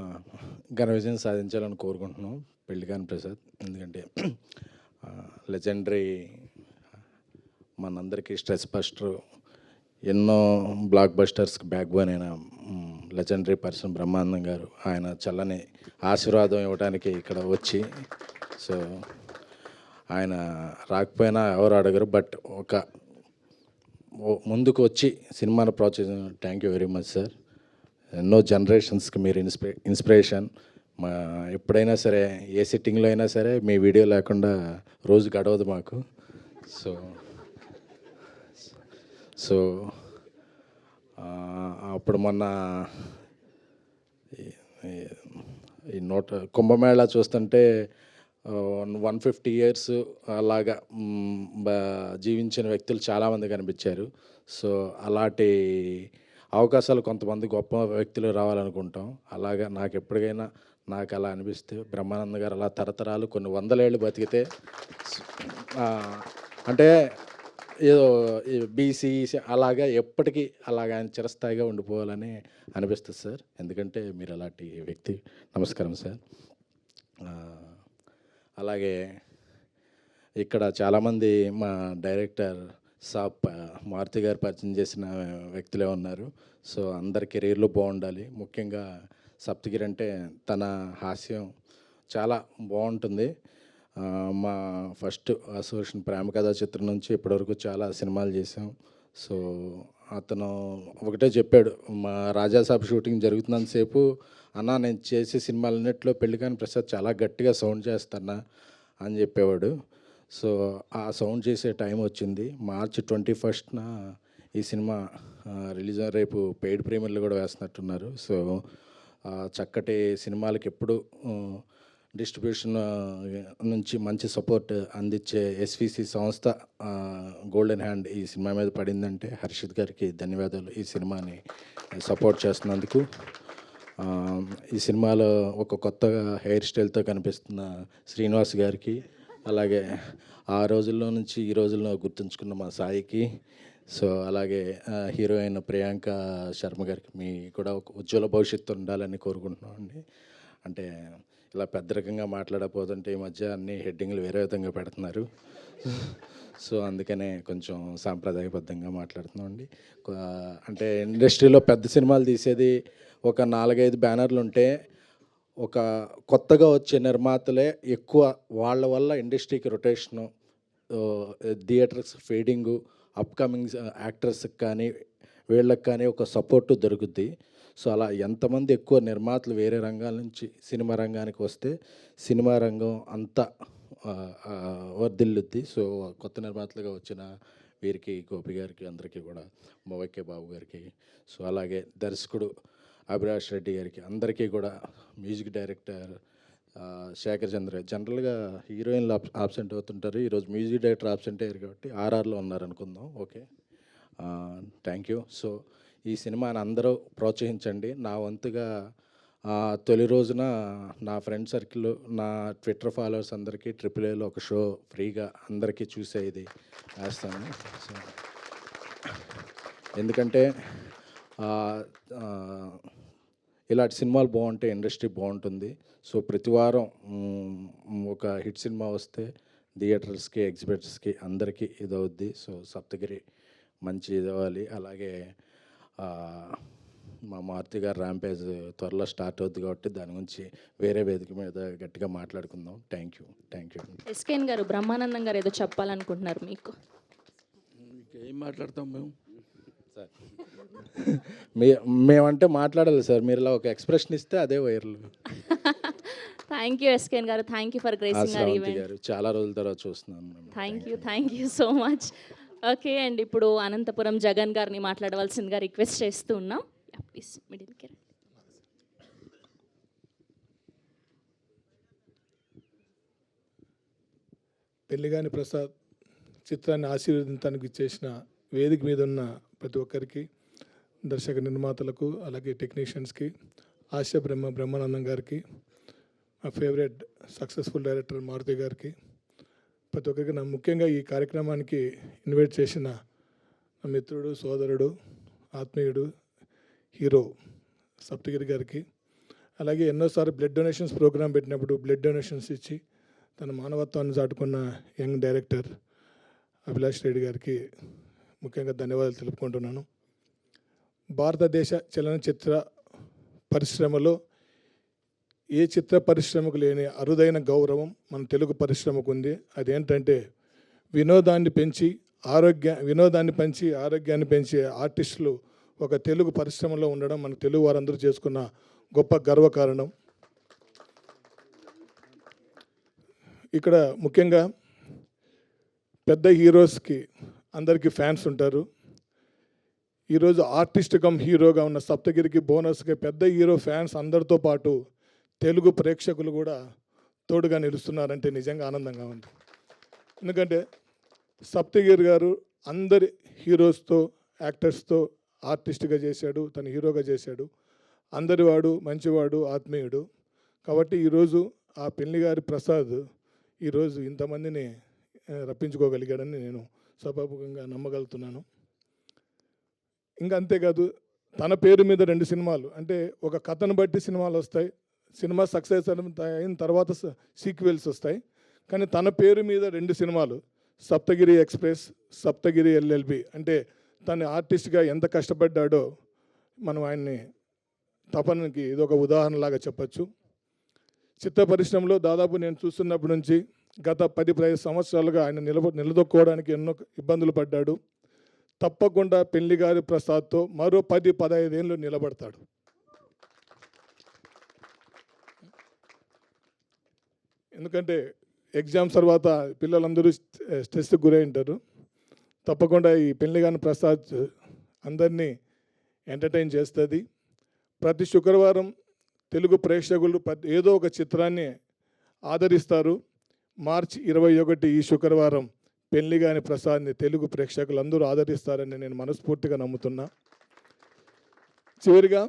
ఘన విజయం సాధించాలని కోరుకుంటున్నాం, పెళ్లి కాని ప్రసాద్. ఎందుకంటే లెజెండరీ మనందరికీ స్ట్రెస్ బస్టర్, ఎన్నో బ్లాక్ బస్టర్స్కి బ్యాక్ బోన్ అయిన లెజెండరీ పర్సన్ బ్రహ్మానందం గారు, ఆయన చల్లని ఆశీర్వాదం ఇవ్వడానికి ఇక్కడ వచ్చి, సో ఆయన రాకపోయినా ఎవరు అడగరు, బట్ ముందుకు వచ్చి సినిమాను ప్రోత్సహించిన thank you very much sir. ఎన్నో జనరేషన్స్కి మీరు ఇన్స్పిరేషన్. మా ఎప్పుడైనా సరే ఏ సిట్టింగ్లో అయినా సరే మీ వీడియో లేకుండా రోజు గడవదు మాకు. సో అప్పుడు మొన్న ఈ కుంభమేళా చూస్తుంటే 150 years అలాగా జీవించిన వ్యక్తులు చాలామంది కనిపించారు. సో అలాంటి అవకాశాలు కొంతమంది గొప్ప వ్యక్తులు రావాలనుకుంటాం. అలాగా నాకు ఎప్పటికైనా నాకు అలా అనిపిస్తే బ్రహ్మానంద గారు అలా తరతరాలు కొన్ని 100 ఏళ్ళు బతికితే, అంటే ఏదో బీసీ అలాగా ఎప్పటికీ అలాగా ఆయన చిరస్థాయిగా ఉండిపోవాలని అనిపిస్తుంది సార్. ఎందుకంటే మీరు అలాంటి వ్యక్తి. నమస్కారం సార్. అలాగే ఇక్కడ చాలామంది మా డైరెక్టర్ సాబ్ మారుతి గారు పరిచయం చేసిన వ్యక్తులే ఉన్నారు. సో అందరి కెరీర్లు బాగుండాలి. ముఖ్యంగా సప్తగిరి అంటే తన హాస్యం చాలా బాగుంటుంది. మా ఫస్ట్ అసోసియేషన్ ప్రేమ కథా చిత్రం నుంచి ఇప్పటివరకు చాలా సినిమాలు చేసాం. సో అతను ఒకటే చెప్పాడు, మా రాజాసాబ్ షూటింగ్ జరుగుతున్నంతసేపు, అన్న నేను చేసే సినిమాలన్నింటిలో పెళ్ళికాని ప్రసాద్ చాలా గట్టిగా సౌండ్ చేస్తానా అని చెప్పేవాడు. సో ఆ సౌండ్ చేసే టైం వచ్చింది. March 21st ఈ సినిమా రిలీజ్. రేపు పెయిడ్ ప్రీమియర్లు కూడా వేస్తున్నట్టున్నారు. సో చక్కటి సినిమాలకి ఎప్పుడు డిస్ట్రిబ్యూషన్ నుంచి మంచి సపోర్ట్ అందించే ఎస్విసి సంస్థ గోల్డెన్ హ్యాండ్ ఈ సినిమా మీద పడిందంటే హర్షిత్ గారికి ధన్యవాదాలు. ఈ సినిమాని సపోర్ట్ చేస్తున్నందుకు. ఈ సినిమాలో ఒక కొత్త హెయిర్ స్టైల్తో కనిపిస్తున్న శ్రీనివాస్ గారికి, అలాగే ఆ రోజుల్లో నుంచి ఈ రోజుల్లో గుర్తుంచుకున్న మా సాయికి, సో అలాగే హీరోయిన్ ప్రియాంక శర్మ గారికి, మీ కూడా ఒక ఉజ్వల భవిష్యత్తు ఉండాలని కోరుకుంటున్నాం అండి. అంటే ఇలా పెద్ద రకంగా మాట్లాడకపోతుంటే ఈ మధ్య అన్ని హెడ్డింగ్లు వేరే విధంగా పెడుతున్నారు. సో అందుకనే కొంచెం సాంప్రదాయబద్ధంగా మాట్లాడుతున్నాం అండి. అంటే ఇండస్ట్రీలో పెద్ద సినిమాలు తీసేది ఒక 4-5 బ్యానర్లు ఉంటే, ఒక కొత్తగా వచ్చే నిర్మాతలే ఎక్కువ. వాళ్ళ వల్ల ఇండస్ట్రీకి రొటేషను, థియేటర్స్ ఫీడింగు, అప్కమింగ్ యాక్టర్స్కి కానీ వీళ్ళకి కానీ ఒక సపోర్టు దొరుకుద్ది. సో అలా ఎంతమంది ఎక్కువ నిర్మాతలు వేరే రంగాల నుంచి సినిమా రంగానికి వస్తే సినిమా రంగం అంతా వర్ధిల్లుద్ది. సో కొత్త నిర్మాతలుగా వచ్చిన వీరికి, గోపి గారికి, అందరికీ కూడా, మొవైకే బాబు గారికి, సో అలాగే దర్శకుడు అభిలాష్ రెడ్డి గారికి, అందరికీ కూడా, మ్యూజిక్ డైరెక్టర్ శేఖర్ చంద్ర. జనరల్గా హీరోయిన్లు ఆబ్సెంట్ అవుతుంటారు, ఈరోజు మ్యూజిక్ డైరెక్టర్ ఆబ్సెంట్ అయ్యారు కాబట్టి ఆర్ఆర్లో ఉన్నారనుకుందాం. Okay, thank you. సో ఈ సినిమాని అందరూ ప్రోత్సహించండి. నా వంతుగా తొలి రోజున నా ఫ్రెండ్ సర్కిల్, నా ట్విట్టర్ ఫాలోవర్స్ అందరికీ AAAలో ఒక షో ఫ్రీగా అందరికీ చూసే ఇది వేస్తాను. సో ఎందుకంటే ఇలాంటి సినిమాలు బాగుంటే ఇండస్ట్రీ బాగుంటుంది. సో ప్రతి వారం ఒక హిట్ సినిమా వస్తే థియేటర్స్కి, ఎగ్జిబిటర్స్కి అందరికీ ఇదవుద్ది. సో సప్తగిరి మంచి ఇదవ్వాలి. అలాగే మా మారుతి గారు ర్యాంపేజ్ త్వరలో స్టార్ట్ అవుద్ది కాబట్టి దాని గురించి వేరే వేదిక మీద గట్టిగా మాట్లాడుకుందాం. Thank you. ఎస్కేఎన్ గారు, బ్రహ్మానందం గారు ఏదో చెప్పాలనుకుంటున్నారు మీకు. ఏం మాట్లాడతాం మేము సార్? మేమంటే మాట్లాడాలి సార్, మీరు ఇలా ఒక ఎక్స్ప్రెషన్ ఇస్తే అదే వైరల్. థ్యాంక్ యూ ఎస్కేఎన్ గారు, thank you for gracing our event. గారు చాలా రోజుల తర్వాత చూస్తున్నాను. Thank you so much. Okay and ఇప్పుడు అనంతపురం జగన్ గారిని మాట్లాడవలసిందిగా రిక్వెస్ట్ చేస్తూ ఉన్నాం. ప్లీజ్ మిడిల్కి. పెళ్ళిగాని ప్రసాద్ చిత్రాన్ని ఆశీర్వదించడానికి ఇచ్చేసిన వేదిక మీద ఉన్న ప్రతి ఒక్కరికి, దర్శక నిర్మాతలకు, అలాగే టెక్నీషియన్స్కి, బ్రహ్మానందం గారికి, మా ఫేవరెట్ సక్సెస్ఫుల్ డైరెక్టర్ మారుతి గారికి, ప్రతి ఒక్కరికి నా ముఖ్యంగా ఈ కార్యక్రమానికి ఇన్వైట్ చేసిన నా మిత్రుడు, సోదరుడు, ఆత్మీయుడు, హీరో సప్తగిరి గారికి, అలాగే ఎన్నోసార్లు బ్లడ్ డొనేషన్స్ ప్రోగ్రాం పెట్టినప్పుడు బ్లడ్ డొనేషన్స్ ఇచ్చి తన మానవత్వాన్ని చాటుకున్న యంగ్ డైరెక్టర్ అభిలాష్ రెడ్డి గారికి ముఖ్యంగా ధన్యవాదాలు తెలుపుకుంటున్నాను. భారతదేశ చలనచిత్ర పరిశ్రమలో ఏ చిత్ర పరిశ్రమకు లేని అరుదైన గౌరవం మన తెలుగు పరిశ్రమకు ఉంది. అదేంటంటే వినోదాన్ని పెంచి ఆరోగ్యాన్ని పెంచే ఆర్టిస్టులు ఒక తెలుగు పరిశ్రమలో ఉండడం మన తెలుగు వారందరూ చేసుకున్న గొప్ప గర్వకారణం. ఇక్కడ ముఖ్యంగా పెద్ద హీరోస్కి అందరికీ ఫ్యాన్స్ ఉంటారు. ఈరోజు ఆర్టిస్ట్ కమ్ హీరోగా ఉన్న సప్తగిరికి బోనస్గా పెద్ద హీరో ఫ్యాన్స్ అందరితో పాటు తెలుగు ప్రేక్షకులు కూడా తోడుగా నిలుస్తున్నారంటే నిజంగా ఆనందంగా ఉంది. ఎందుకంటే సప్తగిరి గారు అందరి హీరోస్తో యాక్టర్స్తో ఆర్టిస్ట్గా చేశాడు, తను హీరోగా చేశాడు. అందరివాడు, మంచివాడు, ఆత్మీయుడు. కాబట్టి ఈరోజు ఆ పెళ్లిగారి ప్రసాద్ ఈరోజు ఇంతమందిని రప్పించుకోగలిగాడని నేను సభాముఖంగా నమ్మగలుగుతున్నాను. ఇంకా అంతేకాదు తన పేరు మీద 2 సినిమాలు, అంటే ఒక కథను బట్టి సినిమాలు వస్తాయి, సినిమా సక్సెస్ అయిన తర్వాత సీక్వెల్స్ వస్తాయి. కానీ తన పేరు మీద 2 సినిమాలు, సప్తగిరి ఎక్స్ప్రెస్, సప్తగిరి ఎల్ఎల్బి. అంటే తను ఆర్టిస్ట్గా ఎంత కష్టపడ్డాడో మనం ఆయన్ని తపనకి ఇదొక ఉదాహరణలాగా చెప్పచ్చు. చిత్ర పరిశ్రమలో దాదాపు నేను చూస్తున్నప్పటి నుంచి గత 10-15 సంవత్సరాలుగా ఆయన నిలదొక్కోవడానికి ఎన్నో ఇబ్బందులు పడ్డాడు. తప్పకుండా పెళ్లిగారి ప్రసాద్తో మరో 10-15 ఏళ్ళు నిలబడతాడు. ఎందుకంటే ఎగ్జామ్స్ తర్వాత పిల్లలందరూ స్ట్రెస్కి గురై ఉంటారు. తప్పకుండా ఈ పెళ్లిగాని ప్రసాద్ అందరినీ ఎంటర్టైన్ చేస్తుంది. ప్రతి శుక్రవారం తెలుగు ప్రేక్షకులు ఏదో ఒక చిత్రాన్ని ఆదరిస్తారు. మార్చి 21 ఈ శుక్రవారం పెళ్లిగాని ప్రసాద్ని తెలుగు ప్రేక్షకులు అందరూ ఆదరిస్తారని నేను మనస్ఫూర్తిగా నమ్ముతున్నా. చివరిగా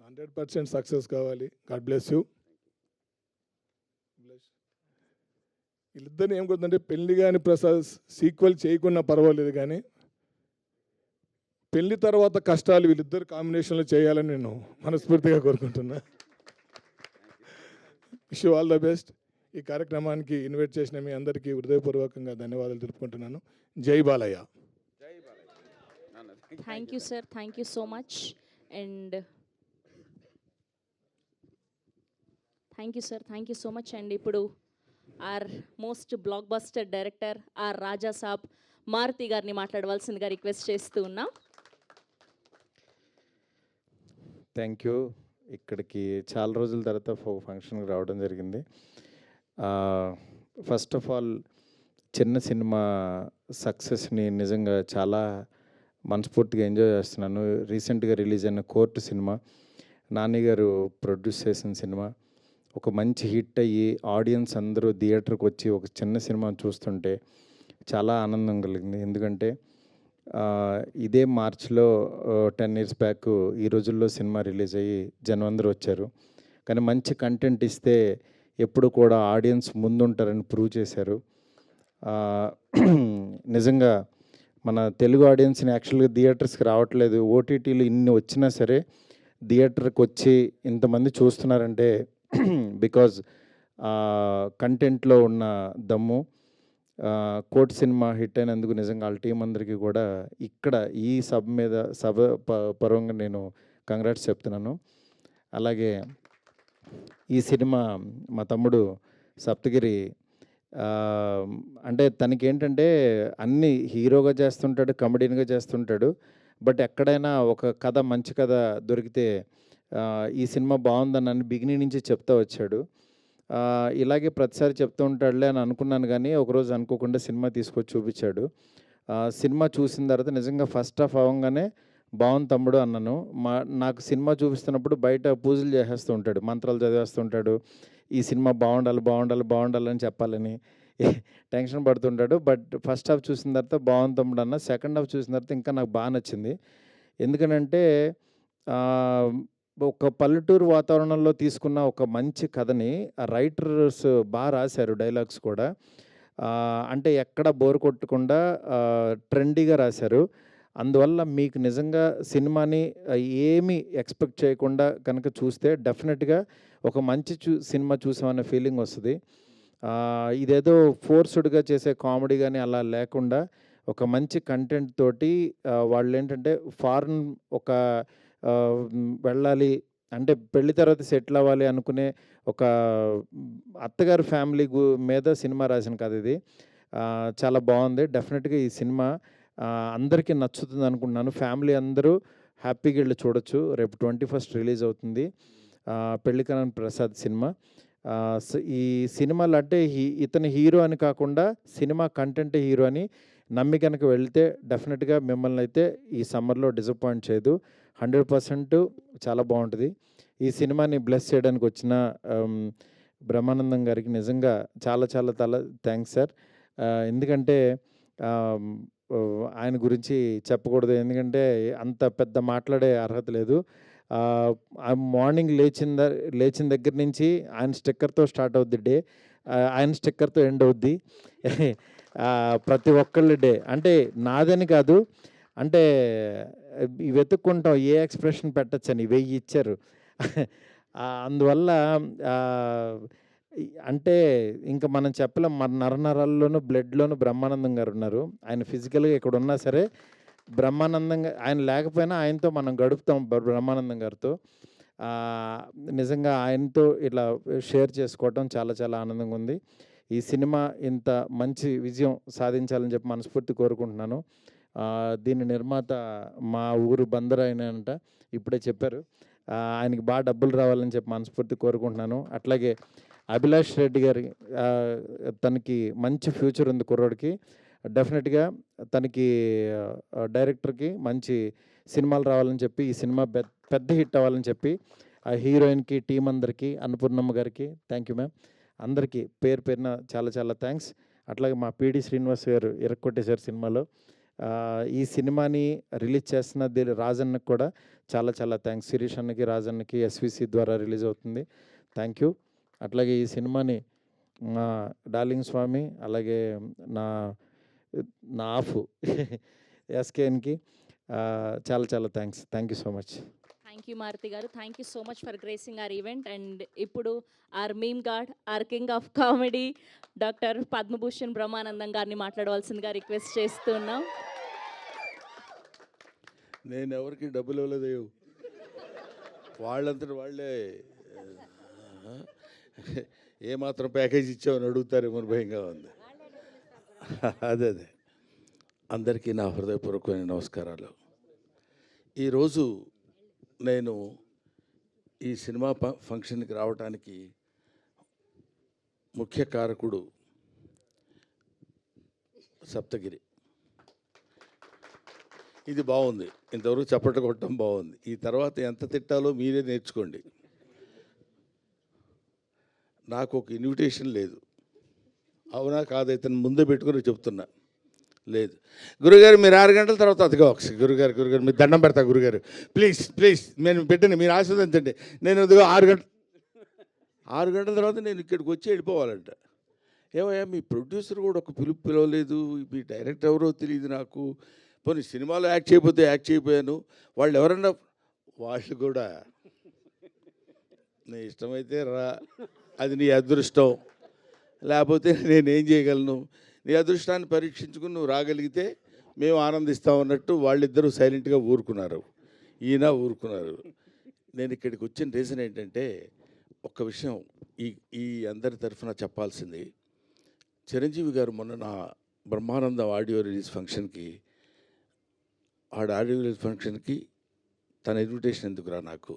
100% సక్సెస్ కావాలి. God bless you. వీళ్ళిద్దరిని ఏం కొడుతుందంటే పెళ్లిగాని ప్రసాద్ సీక్వెల్ చేయకున్నా పర్వాలేదు, కానీ పెళ్లి తర్వాత కష్టాలు వీళ్ళిద్దరు కాంబినేషన్లో చేయాలని నేను మనస్ఫూర్తిగా కోరుకుంటున్నా. Wish you all the best. ఈ కార్యక్రమానికి ఇన్వైట్ చేసిన మీ అందరికీ హృదయపూర్వకంగా ధన్యవాదాలు తెలుపుకుంటున్నాను. జై Balayya. Thank you sir, thank you so much. And thank you sir, thank you so much. And ఇప్పుడు our most blockbuster director our Raja Saab Maruthi గారిని మాట్లాడవలసిందిగా రిక్వెస్ట్ చేస్తూ ఉన్నాం. Thank you. ఇక్కడికి చాలా రోజుల తర్వాత ఫంక్షన్కి రావడం జరిగింది. ఫస్ట్ ఆఫ్ ఆల్ చిన్న సినిమా సక్సెస్ని నిజంగా చాలా మనస్ఫూర్తిగా ఎంజాయ్ చేస్తున్నాను. రీసెంట్గా రిలీజ్ అయిన కోర్టు సినిమా నాని గారు ప్రొడ్యూస్ చేసిన సినిమా ఒక మంచి హిట్ అయ్యి ఆడియన్స్ అందరూ థియేటర్కి వచ్చి ఒక చిన్న సినిమా చూస్తుంటే చాలా ఆనందం కలిగింది. ఎందుకంటే ఇదే మార్చిలో 10 years బ్యాక్ ఈ రోజుల్లో సినిమా రిలీజ్ అయ్యి జనం అందరూ వచ్చారు. కానీ మంచి కంటెంట్ ఇస్తే ఎప్పుడు కూడా ఆడియన్స్ ముందుంటారని ప్రూవ్ చేశారు. నిజంగా మన తెలుగు ఆడియన్స్ని యాక్చువల్గా థియేటర్స్కి రావట్లేదు, ఓటీటీలు ఇన్ని వచ్చినా సరే థియేటర్కి వచ్చి ఇంతమంది చూస్తున్నారంటే బికాజ్ కంటెంట్లో ఉన్న దమ్ము. కోర్ట్ సినిమా హిట్ అయినందుకు నిజంగా వాళ్ళ టీం అందరికీ కూడా ఇక్కడ ఈ సభ పరంగా నేను కంగ్రాట్స్ చెప్తున్నాను. అలాగే ఈ సినిమా మా తమ్ముడు సప్తగిరి అంటే తనకి ఏంటంటే అన్ని హీరోగా చేస్తుంటాడు, కమెడీన్గా చేస్తుంటాడు. బట్ ఎక్కడైనా ఒక కథ మంచి కథ దొరికితే ఈ సినిమా బాగుందని బిగినింగ్ నుంచి చెప్తా వచ్చాడు. ఇలాగే ప్రతిసారి చెప్తూ ఉంటాడులే అని అనుకున్నాను, కానీ ఒకరోజు అనుకోకుండా సినిమా తీసుకొచ్చి చూపించాడు. సినిమా చూసిన తర్వాత నిజంగా ఫస్ట్ హాఫ్ అవ్వగానే బాగుంది తమ్ముడు అన్నాను. నాకు సినిమా చూపిస్తున్నప్పుడు బయట పూజలు చేసేస్తూ ఉంటాడు, మంత్రాలు చదివేస్తుంటాడు, ఈ సినిమా బాగుండాలని చెప్పాలని టెన్షన్ పడుతుంటాడు. బట్ ఫస్ట్ హాఫ్ చూసిన తర్వాత బాగుంది తమ్ముడు అన్న. సెకండ్ హాఫ్ చూసిన తర్వాత ఇంకా నాకు బాగా నచ్చింది. ఎందుకనంటే ఒక పల్లెటూరు వాతావరణంలో తీసుకున్న ఒక మంచి కథని రైటర్స్ బాగా రాశారు, డైలాగ్స్ కూడా. అంటే ఎక్కడ బోర్ కొట్టకుండా ట్రెండీగా రాశారు. అందువల్ల మీకు నిజంగా సినిమాని ఏమీ ఎక్స్పెక్ట్ చేయకుండా కనుక చూస్తే డెఫినెట్గా ఒక మంచి సినిమా చూసామనే ఫీలింగ్ వస్తుంది. ఇదేదో ఫోర్స్డ్గా చేసే కామెడీ కానీ అలా లేకుండా ఒక మంచి కంటెంట్ తోటి వాళ్ళు ఏంటంటే ఫారెన్ ఒక వెళ్ళాలి అంటే పెళ్లి తర్వాత సెటిల్ అవ్వాలి అనుకునే ఒక అత్తగారి ఫ్యామిలీ మీద సినిమా రాసిన కథ ఇది. చాలా బాగుంది. డెఫినెట్గా ఈ సినిమా అందరికీ నచ్చుతుంది అనుకుంటున్నాను. ఫ్యామిలీ అందరూ హ్యాపీగా వెళ్ళి చూడొచ్చు. రేపు 21st రిలీజ్ అవుతుంది పెళ్లికాని ప్రసాద్ సినిమా. ఈ సినిమాలు అంటే ఇతని హీరో అని కాకుండా సినిమా కంటెంట్ హీరో అని నమ్మి కనుక వెళ్తే డెఫినెట్గా మిమ్మల్ని అయితే ఈ సమ్మర్లో డిసప్పాయింట్ చేయదు. 100% చాలా బాగుంటుంది. ఈ సినిమాని బ్లెస్ చేయడానికి వచ్చిన బ్రహ్మానందం గారికి నిజంగా చాలా చాలా చాలా థ్యాంక్స్ సార్. ఎందుకంటే ఆయన గురించి చెప్పకూడదు, ఎందుకంటే అంత పెద్ద మాట్లాడే అర్హత లేదు. మార్నింగ్ లేచిన దగ్గర నుంచి ఆయన స్టిక్కర్తో స్టార్ట్ అవుద్ది డే, ఆయన స్టిక్కర్తో ఎండ్ అవుద్ది. ప్రతి ఒక్కళ్ళ డే అంటే నాదని కాదు, అంటే వెతుక్కుంటాం ఏ ఎక్స్ప్రెషన్ పెట్టచ్చని 1000 ఇచ్చారు. అందువల్ల అంటే ఇంకా మనం చెప్పలేం. మన నరనరాల్లోనూ బ్లడ్లోనూ బ్రహ్మానందం గారు ఉన్నారు. ఆయన ఫిజికల్గా ఇక్కడ ఉన్నా సరే బ్రహ్మానందంగా ఆయన లేకపోయినా ఆయనతో మనం గడుపుతాం బ్రహ్మానందం గారితో. నిజంగా ఆయనతో ఇట్లా షేర్ చేసుకోవటం చాలా చాలా ఆనందంగా ఉంది. ఈ సినిమా ఇంత మంచి విజయం సాధించాలని చెప్పి మనస్ఫూర్తి కోరుకుంటున్నాను. దీని నిర్మాత మా ఊరు బందర్ అయినంట, ఇప్పుడే చెప్పారు. ఆయనకి బాగా డబ్బులు రావాలని చెప్పి మనస్ఫూర్తి కోరుకుంటున్నాను. అట్లాగే అభిలాష్ రెడ్డి గారి తనకి మంచి ఫ్యూచర్ ఉంది కుర్రోడికి. డెఫినెట్గా తనకి డైరెక్టర్కి మంచి సినిమాలు రావాలని చెప్పి ఈ సినిమా పెద్ద హిట్ అవ్వాలని చెప్పి ఆ హీరోయిన్కి టీం అందరికీ, అన్నపూర్ణమ్మ గారికి థ్యాంక్ యూ మ్యామ్. అందరికీ పేరు పేరున చాలా చాలా థ్యాంక్స్. అట్లాగే మా పిడి శ్రీనివాస్ గారు ఇరక్కొట్టేశారు సినిమాలో. ఈ సినిమాని రిలీజ్ చేస్తున్న రాజన్నకి కూడా చాలా చాలా థ్యాంక్స్. శిరీష్ అన్నకి, రాజన్నకి ఎస్విసి ద్వారా రిలీజ్ అవుతుంది. Thank you. అట్లాగే ఈ సినిమాని మా డార్లింగ్ స్వామి, అలాగే నా ఆఫ్ ఎస్కేఎన్కి చాలా చాలా thanks. Thank you so much. Thank you Maruthi గారు. Thank you so much for gracing our event. And ఇప్పుడు our meme god, our king of comedy doctor Padma Bhushan Brahmanandam గారిని మాట్లాడవలసిందిగా రిక్వెస్ట్ చేస్తున్నాం. నేను ఎవరికి డబ్బులు ఇవ్వలేదు, వాళ్ళంతటి వాళ్ళే ఏమాత్రం ప్యాకేజ్ ఇచ్చామని అడుగుతారేమో భయంగా ఉంది. అదే అందరికీ నా హృదయపూర్వకమైన నమస్కారాలు. ఈరోజు నేను ఈ సినిమా ఫంక్షన్కి రావడానికి ముఖ్య కారకుడు సప్తగిరి. ఇది బాగుంది, ఇంతవరకు చప్పట్లు కొట్టడం బాగుంది. ఈ తర్వాత ఎంత తిట్టాలో మీరే నేర్చుకోండి. నాకు ఒక ఇన్విటేషన్ లేదు, అవునా కాదు, ఇతను ముందే పెట్టుకుని చెప్తున్నా. లేదు గురుగారు, మీరు 6 గంటల తర్వాత అదిగా ఒకసారి గురుగారు మీరు దండం పెడతా గురుగారు, ప్లీజ్ నేను పెట్టండి, మీరు ఆశీర్వదించండి. నేను అదిగో 6 గంటల తర్వాత నేను ఇక్కడికి వచ్చి వెళ్ళిపోవాలంట. ఏమయ్యా మీ ప్రొడ్యూసర్ కూడా ఒక పిలవలేదు, మీ డైరెక్టర్ ఎవరో తెలియదు నాకు. పోనీ సినిమాలో యాక్ట్ చేయకపోయాను, వాళ్ళు ఎవరన్నా వాళ్ళు కూడా నీ ఇష్టమైతే రా, అది నీ అదృష్టం, లేకపోతే నేనేం చేయగలను, నీ అదృష్టాన్ని పరీక్షించుకుని నువ్వు రాగలిగితే మేము ఆనందిస్తామన్నట్టు వాళ్ళిద్దరూ సైలెంట్గా ఊరుకున్నారు. ఈయన ఊరుకున్నారు. నేను ఇక్కడికి వచ్చిన రీజన్ ఏంటంటే ఒక్క విషయం ఈ అందరి తరఫున చెప్పాల్సింది. చిరంజీవి గారు మొన్న నా బ్రహ్మానందం ఆడియో రిలీజ్ ఫంక్షన్కి తన ఇన్విటేషన్ ఎందుకురా నాకు,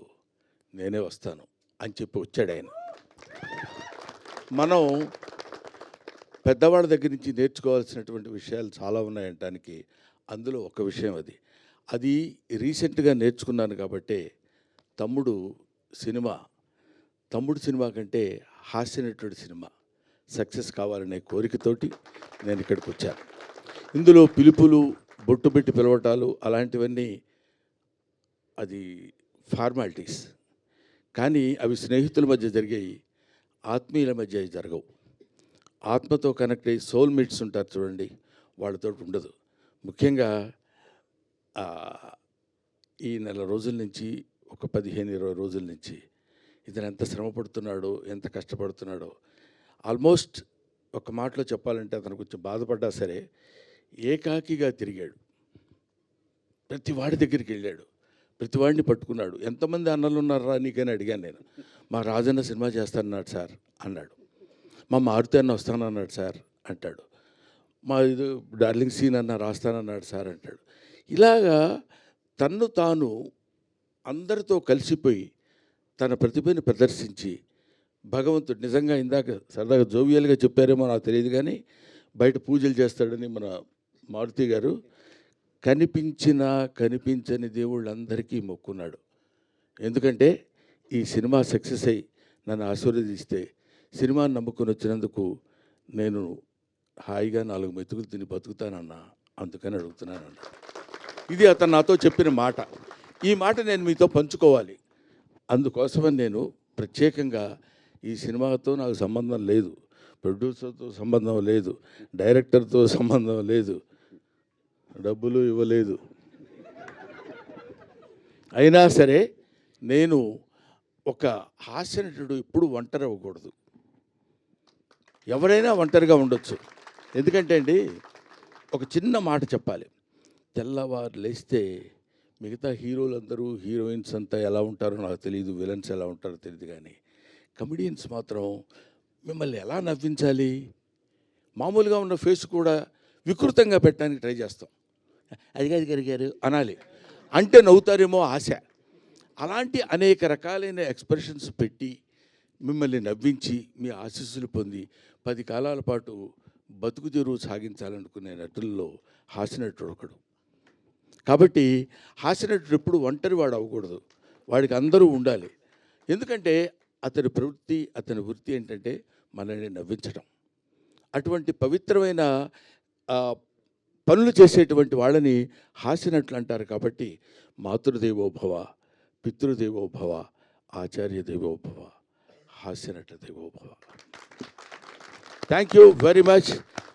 నేనే వస్తాను అని చెప్పి వచ్చాడు ఆయన. మనం పెద్దవాళ్ళ దగ్గర నుంచి నేర్చుకోవాల్సినటువంటి విషయాలు చాలా ఉన్నాయంటానికి అందులో ఒక విషయం అది రీసెంట్గా నేర్చుకున్నాను. కాబట్టి తమ్ముడు సినిమా కంటే హాస్యనటుడి సినిమా సక్సెస్ కావాలనే కోరికతోటి నేను ఇక్కడికి వచ్చాను. ఇందులో పిలుపులు, బొట్టు పెట్టి పిలవటాలు అలాంటివన్నీ అది ఫార్మాలిటీస్, కానీ అవి స్నేహితుల మధ్య జరిగాయి, ఆత్మీయుల మధ్య జరగవు. ఆత్మతో కనెక్ట్ అయ్యి సోల్మేట్స్ ఉంటారు చూడండి, వాళ్ళతో ఉండదు. ముఖ్యంగా ఈ నెల రోజుల నుంచి, ఒక 15-20 రోజుల నుంచి ఇతను ఎంత శ్రమ పడుతున్నాడో, ఎంత కష్టపడుతున్నాడో. ఆల్మోస్ట్ ఒక మాటలో చెప్పాలంటే అతను కొంచెం బాధపడ్డా సరే ఏకాకిగా తిరిగాడు. ప్రతి వాడి దగ్గరికి వెళ్ళాడు, ప్రతి వాడిని పట్టుకున్నాడు. ఎంతమంది అన్నలు ఉన్నారా నీకని అడిగాను నేను. మా రాజన్న సినిమా చేస్తానన్నాడు సార్ అన్నాడు. మా మారుతి అన్న వస్తానన్నాడు సార్ అంటాడు. మా ఇది డార్లింగ్ సీన్ అన్న రాస్తానన్నాడు సార్ అంటాడు. ఇలాగా తన్ను తాను అందరితో కలిసిపోయి తన ప్రతిభని ప్రదర్శించి భగవంతుడు నిజంగా ఇందాక సరదాగా జోవియల్గా చెప్పారేమో నాకు తెలియదు, కానీ బయట పూజలు చేస్తాడని మన మారుతి గారు కనిపించిన కనిపించని దేవుళ్ళందరికీ మొక్కున్నాడు. ఎందుకంటే ఈ సినిమా సక్సెస్ అయ్యి నన్ను ఆశీర్వదిస్తే సినిమాని నమ్ముకొని వచ్చినందుకు నేను హాయిగా 4 మెతుకులు తిని బతుకుతానన్నా, అందుకని అడుగుతున్నానన్నా. ఇది అతను నాతో చెప్పిన మాట. ఈ మాట నేను మీతో పంచుకోవాలి. అందుకోసమని నేను ప్రత్యేకంగా ఈ సినిమాతో నాకు సంబంధం లేదు, ప్రొడ్యూసర్తో సంబంధం లేదు, డైరెక్టర్తో సంబంధం లేదు, డబ్బులు ఇవ్వలేదు. అయినా సరే నేను ఒక హాస్యనటుడు ఎప్పుడు ఒంటరి అవ్వకూడదు. ఎవరైనా ఒంటరిగా ఉండొచ్చు. ఎందుకంటే అండి ఒక చిన్న మాట చెప్పాలి. తెల్లవారు లేస్తే మిగతా హీరోలందరూ హీరోయిన్స్ అంతా ఎలా ఉంటారో నాకు తెలియదు, విలన్స్ ఎలా ఉంటారో తెలియదు, కానీ కమెడియన్స్ మాత్రం మిమ్మల్ని ఎలా నవ్వించాలి, మామూలుగా ఉన్న ఫేస్ కూడా వికృతంగా పెట్టడానికి ట్రై చేస్తాం. అదిగారు గారు అనాలి అంటే నవ్వుతారేమో ఆశ. అలాంటి అనేక రకాలైన ఎక్స్ప్రెషన్స్ పెట్టి మిమ్మల్ని నవ్వించి మీ ఆశీస్సులు పొంది 10 కాలాల పాటు బతుకు తెరువు సాగించాలనుకునే నటుల్లో హాస్యనటుడు ఒకడు. కాబట్టి హాస్యనటుడు ఎప్పుడు ఒంటరి వాడు అవ్వకూడదు, వాడికి అందరూ ఉండాలి. ఎందుకంటే అతని ప్రవృత్తి, అతని వృత్తి ఏంటంటే మనల్ని నవ్వించడం. అటువంటి పవిత్రమైన పనులు చేసేటువంటి వాళ్ళని హాస్యనటులు అంటారు. కాబట్టి మాతృదేవోభవ, పితృదేవోభవ, ఆచార్య దేవోభవ, హాస్యనట దేవోభవ. Thank you very much.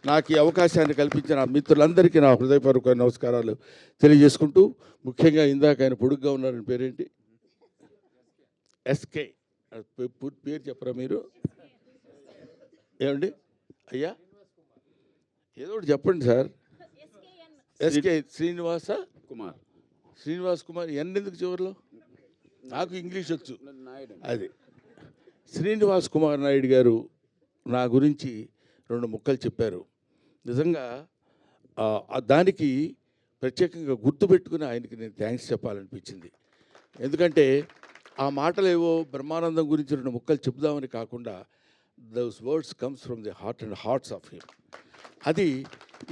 నాకు ఈ అవకాశాన్ని కల్పించిన మిత్రులందరికీ నా హృదయపూర్వక నమస్కారాలు తెలియజేసుకుంటూ, ముఖ్యంగా ఇందాక ఆయన పొడుగ్గా ఉన్నారని పేరేంటి? ఎస్కే. పూర్తి పేరు చెప్పరా మీరు? ఏమండి అయ్యా, ఏదో ఒకటి చెప్పండి సార్. ఎస్కే శ్రీనివాస కుమార్. శ్రీనివాస్ కుమార్ ఎందుకు చివరిలో? నాకు ఇంగ్లీష్ వచ్చు. అది శ్రీనివాస్ కుమార్ నాయుడు గారు నా గురించి 2 ముక్కలు చెప్పారు. నిజంగా దానికి ప్రత్యేకంగా గుర్తుపెట్టుకుని ఆయనకి నేను థ్యాంక్స్ చెప్పాలనిపించింది. ఎందుకంటే ఆ మాటలేవో బ్రహ్మానందం గురించి 2 ముక్కలు చెప్దామని కాకుండా those words comes from the heart and hearts of him. అది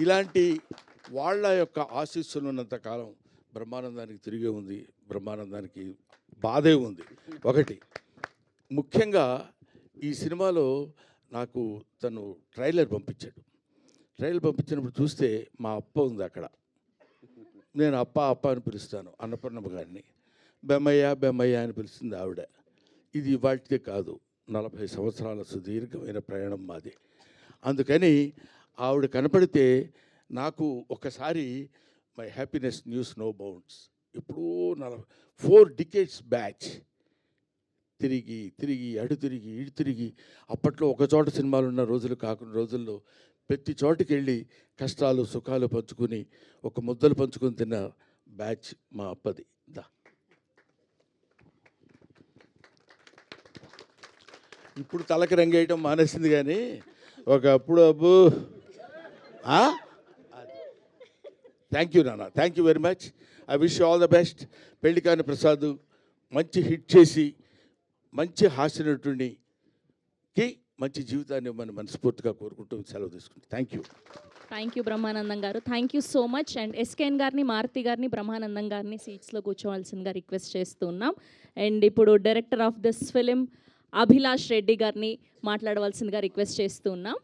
ఇలాంటి వాళ్ళ యొక్క ఆశీస్సులు ఉన్నంత కాలం బ్రహ్మానందానికి తిరిగే ఉంది, బ్రహ్మానందానికి బాధే ఉంది. ఒకటి ముఖ్యంగా ఈ సినిమాలో నాకు తను ట్రైలర్ పంపించాడు. ట్రైలర్ పంపించినప్పుడు చూస్తే మా అప్ప ఉంది అక్కడ. నేను అప్ప అప్ప అని పిలుస్తాను అన్నపూర్ణమ్మ గారిని. బెమ్మయ్య బెమ్మయ్య అని పిలుస్తుంది ఆవిడ. ఇది వాటిదే కాదు, 40 సంవత్సరాల సుదీర్ఘమైన ప్రయాణం మాది. అందుకని ఆవిడ కనపడితే నాకు ఒకసారి my happiness knows no bounds. ఎప్పుడూ 4 decades బ్యాచ్ తిరిగి తిరిగి అటు తిరిగి ఇటు తిరిగి, అప్పట్లో ఒక చోట సినిమాలు ఉన్న రోజులు కాకుండా రోజుల్లో ప్రతి చోటుకి వెళ్ళి కష్టాలు సుఖాలు పంచుకుని ఒక ముద్దలు పంచుకొని తిన్న బ్యాచ్ మా అప్పది. ఇప్పుడు తలకి రంగేయటం మానేసింది, కానీ ఒకప్పుడు అబ్బు. థ్యాంక్ యూ నాన్న, thank you very much. I wish you all the best. Pellikani Prasad మంచి హిట్ చేసి మంచి హాస్యనటుడికి మంచి జీవితాన్ని ఇవ్వమని మనస్ఫూర్తిగా కోరుకుంటూ సెలవు తీసుకుంటాను. Thank you. Thank you Brahmanandam గారు, thank you so much. And SKN గారిని, మారుతి గారిని, బ్రహ్మానందం గారిని సీట్స్లో కూర్చోవలసిందిగా రిక్వెస్ట్ చేస్తున్నాం. అండ్ ఇప్పుడు director of this film Abhilash Reddy గారిని మాట్లాడవలసిందిగా రిక్వెస్ట్ చేస్తున్నాం.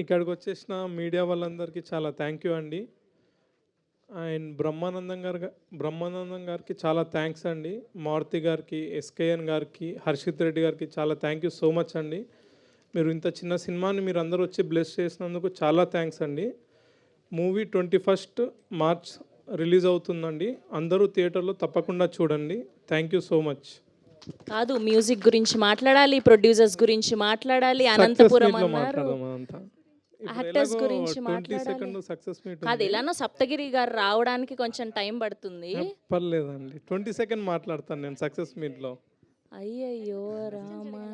ఇక్కడికి వచ్చేసిన మీడియా వాళ్ళందరికీ చాలా థ్యాంక్ యూ అండి. అండ్ బ్రహ్మానందం గారికి చాలా థ్యాంక్స్ అండి. మారుతి గారికి, ఎస్కేఎన్ గారికి, హర్షిత్ రెడ్డి గారికి చాలా థ్యాంక్ యూ సో మచ్ అండి. మీరు ఇంత చిన్న సినిమాని మీరు అందరూ వచ్చి బ్లెస్ చేసినందుకు చాలా థ్యాంక్స్ అండి. మూవీ 21 మార్చ్ రిలీజ్ అవుతుందండి. అందరూ థియేటర్లో తప్పకుండా చూడండి. Thank you so much. కాదు, మ్యూజిక్ గురించి మాట్లాడాలి, ప్రొడ్యూసర్స్ గురించి మాట్లాడాలి, అనంతపురం అన్నారు, యాక్టర్స్ గురించి మాట్లాడాలి. సక్సెస్ మీట్ కాదు, ఇలానో సప్తగిరి గారు రావడానికి కొంచెం టైం పడుతుంది. పర్లేదండి, 22 మాట్లాడతాను నేను సక్సెస్ మీట్లో. అయ్యయ్యో రామా.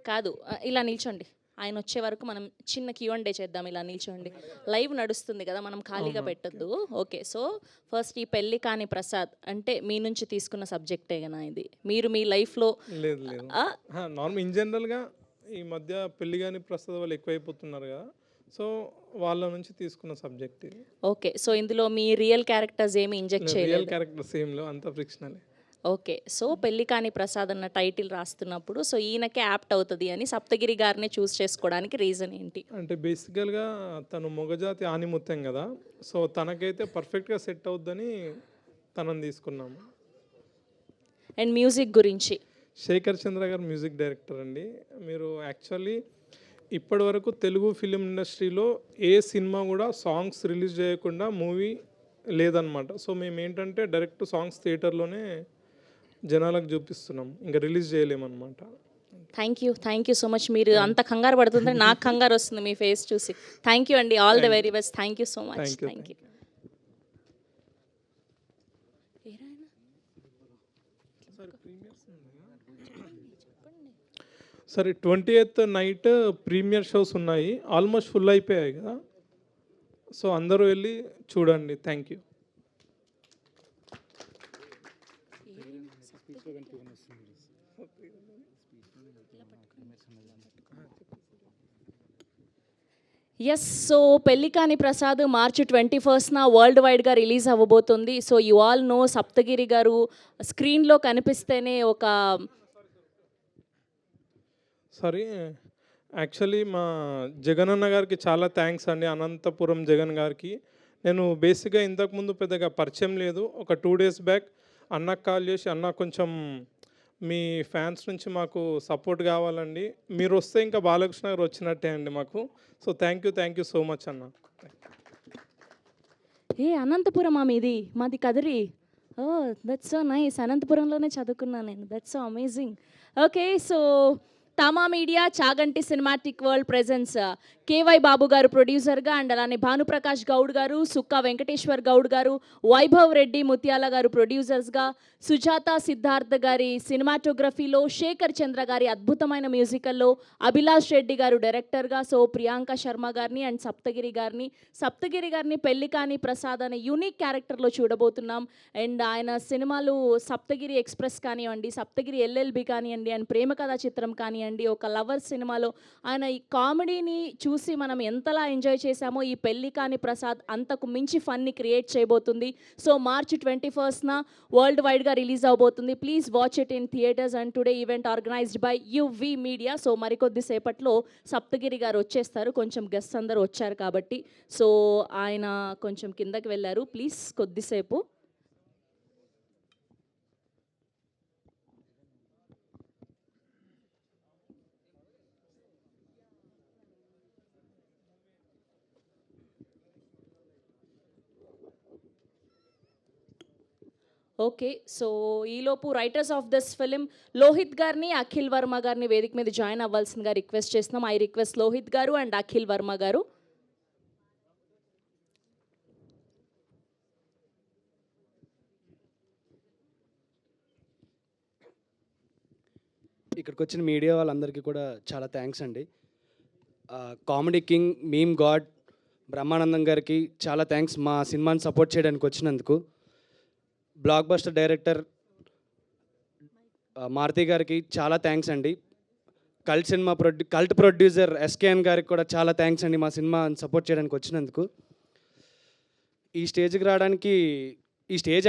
కాదు, ఇలా నిల్చోండి. ఆయన వచ్చే వరకు మనం చిన్న Q&A చేద్దాం. ఇలా నిల్చోండి, లైవ్ నడుస్తుంది కదా, మనం ఖాళీగా పెట్టొద్దు. ఓకే, సో ఫస్ట్ ఈ పెళ్లి కాని ప్రసాద్ అంటే మీ నుంచి తీసుకున్న సబ్జెక్టే కదా ఇది. మీరు మీ లైఫ్లో లేదు నార్మల్ ఇన్ జనరల్గా ఈ మధ్య పెళ్లి కాని ప్రసాద్ వాళ్ళు ఎక్కువైపోతున్నారు కదా, సో వాళ్ళ నుంచి తీసుకున్న సబ్జెక్ట్ ఇది. ఓకే, సో ఇందులో మీ రియల్ క్యారెక్టర్స్ ఏమి ఇంజెక్ట్ చేయలేదు? రియల్ క్యారెక్టర్స్ ఏం లేవు, అంతా ఫిక్షనలే. ఓకే, సో పెళ్లి కాని ప్రసాద్ అన్న టైటిల్ రాస్తున్నప్పుడు సో ఈయనకే యాప్ట్ అవుతుంది అని సప్తగిరి గారిని చూస్ చేసుకోవడానికి రీజన్ ఏంటి? అంటే బేసికల్గా తను మొగజాతి ఆనిముత్యం కదా, సో తనకైతే పర్ఫెక్ట్గా సెట్ అవుద్దని తనని తీసుకున్నాము. అండ్ మ్యూజిక్ గురించి? శేఖర్ చంద్ర గారు మ్యూజిక్ డైరెక్టర్ అండి. మీరు యాక్చువల్లీ ఇప్పటి వరకు తెలుగు ఫిలిం ఇండస్ట్రీలో ఏ సినిమా కూడా సాంగ్స్ రిలీజ్ చేయకుండా మూవీ లేదనమాట. సో మేము ఏంటంటే డైరెక్ట్ సాంగ్స్ థియేటర్లోనే జనాలకు చూపిస్తున్నాం, ఇంకా రిలీజ్ చేయలేమన్నమాట. Thank you so much. మీరు అంత కంగారు పడుతుంటే నాకు కంగారు వస్తుంది మీ ఫేస్ చూసి. థ్యాంక్ యూ అండి, all the very best. Thank you so much. Thank you. సరే, 28th నైట్ ప్రీమియర్ షోస్ ఉన్నాయి, ఆల్మోస్ట్ ఫుల్ అయిపోయాయి కదా, సో అందరూ వెళ్ళి చూడండి. Thank you. Yes, so Pelli కాని ప్రసాద్ మార్చి 21న వరల్డ్ వైడ్గా రిలీజ్ అవ్వబోతుంది. So you all know Sapthagiri గారు స్క్రీన్లో కనిపిస్తేనే ఒక యాక్చువల్లీ మా జగన్ అన్న గారికి చాలా థ్యాంక్స్ అండి, అనంతపురం జగన్ గారికి. నేను బేసిక్గా ఇంతకుముందు పెద్దగా పరిచయం లేదు. ఒక 2 days బ్యాక్ అన్నకు కాల్ చేసి, అన్న కొంచెం మీ ఫ్యాన్స్ నుంచి మాకు సపోర్ట్ కావాలండి, మీరు వస్తే ఇంకా బాలకృష్ణ గారు వచ్చినట్టే అండి మాకు. So thank you so much అన్న. అనంతపురం మీది? మాది Kadiri. Oh, that's so nice. అనంతపురంలోనే చదువుకున్నాను నేను. That's so amazing. Okay, so Thama media Chaganti cinematic world presents KY Babu గారు ప్రొడ్యూసర్గా, అండ్ అలానే భానుప్రకాష్ గౌడ్ గారు, సుక్కా వెంకటేశ్వర్ గౌడ్ గారు, వైభవ్ రెడ్డి ముత్యాల గారు ప్రొడ్యూసర్స్గా, సుజాత సిద్ధార్థ గారి సినిమాటోగ్రఫీలో, శేఖర్ చంద్ర గారి అద్భుతమైన మ్యూజికల్లో, అభిలాష్ రెడ్డి గారు డైరెక్టర్గా, సో ప్రియాంక శర్మ గారిని అండ్ సప్తగిరి గారిని పెళ్లి కాని ప్రసాద్ అనే యూనిక్ క్యారెక్టర్లో చూడబోతున్నాం. అండ్ ఆయన సినిమాలు సప్తగిరి ఎక్స్ప్రెస్ కానివ్వండి, సప్తగిరి LLB కానివ్వండి, అండ్ ప్రేమ కథా చిత్రం కానివ్వండి, ఒక లవర్ సినిమాలో ఆయన ఈ కామెడీని చూసి మనం ఎంతలా ఎంజాయ్ చేశామో ఈ పెళ్లి కాని ప్రసాద్ అంతకు మించి ఫన్ని క్రియేట్ చేయబోతుంది. సో మార్చి 21న వరల్డ్ వైడ్గా రిలీజ్ అవబోతుంది. Please watch it in theatres. And today event organised by UV media. So మరికొద్ది సేపట్లో సప్తగిరి గారు వచ్చేస్తారు, కొంచెం గెస్ట్స్ అందరూ వచ్చారు కాబట్టి. సో ఆయన కొంచెం కిందకి వెళ్ళారు, ప్లీజ్ కొద్దిసేపు. ఓకే, సో ఈలోపు writers of this film Lohit గారిని, అఖిల్ వర్మ గారిని వేదిక మీద జాయిన్ అవ్వాల్సిందిగా రిక్వెస్ట్ చేస్తున్నాం. ఐ రిక్వెస్ట్ లోహిత్ గారు అండ్ అఖిల్ వర్మ గారు. ఇక్కడికి వచ్చిన మీడియా వాళ్ళందరికీ కూడా చాలా థ్యాంక్స్ అండి. Comedy king, meme God Brahmanandam గారికి చాలా థ్యాంక్స్ మా సినిమాని సపోర్ట్ చేయడానికి వచ్చినందుకు. బ్లాక్ బస్టర్ డైరెక్టర్ మారుతి గారికి చాలా థ్యాంక్స్ అండి. కల్ట్ ప్రొడ్యూసర్ ఎస్కేఎన్ గారికి కూడా చాలా థ్యాంక్స్ అండి, మా సినిమా సపోర్ట్ చేయడానికి వచ్చినందుకు. ఈ స్టేజ్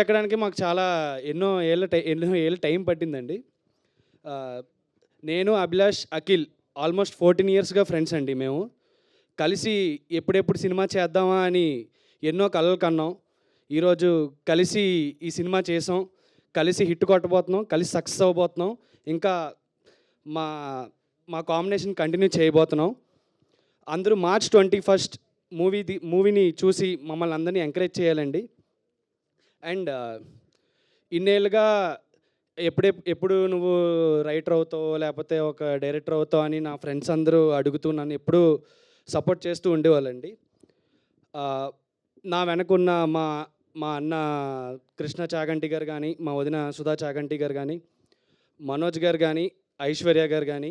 ఎక్కడానికి మాకు చాలా ఎన్నో ఏళ్ళ టైం పట్టిందండి. నేను, అభిలాష్, అఖిల్ ఆల్మోస్ట్ 14 ఇయర్స్గా ఫ్రెండ్స్ అండి. మేము కలిసి ఎప్పుడెప్పుడు సినిమా చేద్దామా అని ఎన్నో కలలు కన్నాం. ఈరోజు కలిసి ఈ సినిమా చేసాం, కలిసి హిట్ కొట్టబోతున్నాం, కలిసి సక్సెస్ అవ్వబోతున్నాం. ఇంకా మా కాంబినేషన్ కంటిన్యూ చేయబోతున్నాం. అందరూ March 21 మూవీని చూసి మమ్మల్ని అందరినీ ఎంకరేజ్ చేయాలండి. అండ్ ఇన్నేళ్ళుగా ఎప్పుడు నువ్వు రైటర్ అవుతావు లేకపోతే ఒక డైరెక్టర్ అవుతావు అని నా ఫ్రెండ్స్ అందరూ అడుగుతూ నన్ను ఎప్పుడూ సపోర్ట్ చేస్తూ ఉండేవాళ్ళండి. నా వెనకున్న మా అన్న కృష్ణ చాగంటి గారు కానీ, మా వదిన సుధా చాగంటి గారు కానీ, మనోజ్ గారు కానీ, ఐశ్వర్య గారు కానీ,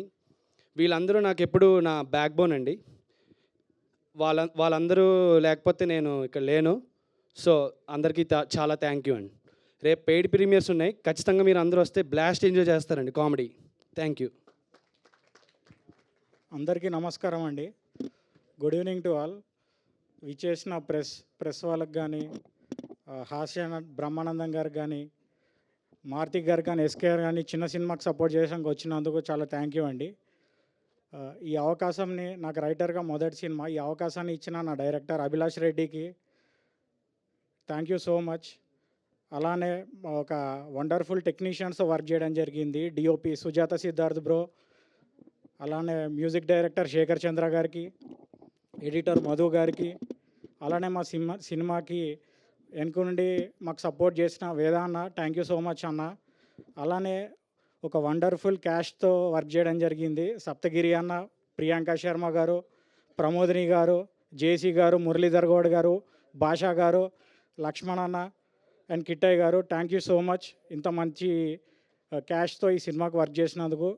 వీళ్ళందరూ నాకు ఎప్పుడు నా బ్యాక్ బోన్ అండి. వాళ్ళందరూ లేకపోతే నేను ఇక్కడ లేను. సో అందరికీ చాలా థ్యాంక్ యూ అండి. రేపు పెయిడ్ ప్రీమియర్స్ ఉన్నాయి, ఖచ్చితంగా మీరు అందరూ వస్తే బ్లాస్ట్ ఎంజాయ్ చేస్తారండి కామెడీ. Thank you. అందరికీ నమస్కారం అండి. Good evening to all. విచ్చేసిన ప్రెస్ వాళ్ళకి కానీ, హాస్య బ్రహ్మానందం గారికి కానీ, మారుతి గారు కానీ, ఎస్కేఆర్ కానీ చిన్న సినిమాకి సపోర్ట్ చేయడానికి వచ్చినందుకు చాలా థ్యాంక్ యూ అండి. ఈ అవకాశంని నాకు రైటర్గా మొదటి సినిమా, ఈ అవకాశాన్ని ఇచ్చిన నా డైరెక్టర్ అభిలాష్ రెడ్డికి థ్యాంక్ యూ సో మచ్. అలానే ఒక వండర్ఫుల్ టెక్నీషియన్స్ వర్క్ చేయడం జరిగింది. డిఓపి సుజాత సిద్ధార్థ్ బ్రో, అలానే మ్యూజిక్ డైరెక్టర్ శేఖర్ చంద్ర గారికి, ఎడిటర్ మధు గారికి, అలానే మా సినిమాకి వెనుక నుండి మాకు సపోర్ట్ చేసిన వేదాన్న థ్యాంక్ యూ సో మచ్ అన్న. అలానే ఒక వండర్ఫుల్ క్యాష్తో వర్క్ చేయడం జరిగింది. సప్తగిరి అన్న, ప్రియాంక శర్మ గారు, ప్రమోదిని గారు, జేసీ గారు, మురళీధర్ గౌడ్ గారు, భాషా గారు, లక్ష్మణ్ అన్న అండ్ కిట్టయ్య గారు థ్యాంక్ యూ సో మచ్. ఇంత మంచి క్యాష్తో ఈ సినిమాకి వర్క్ చేసినందుకు.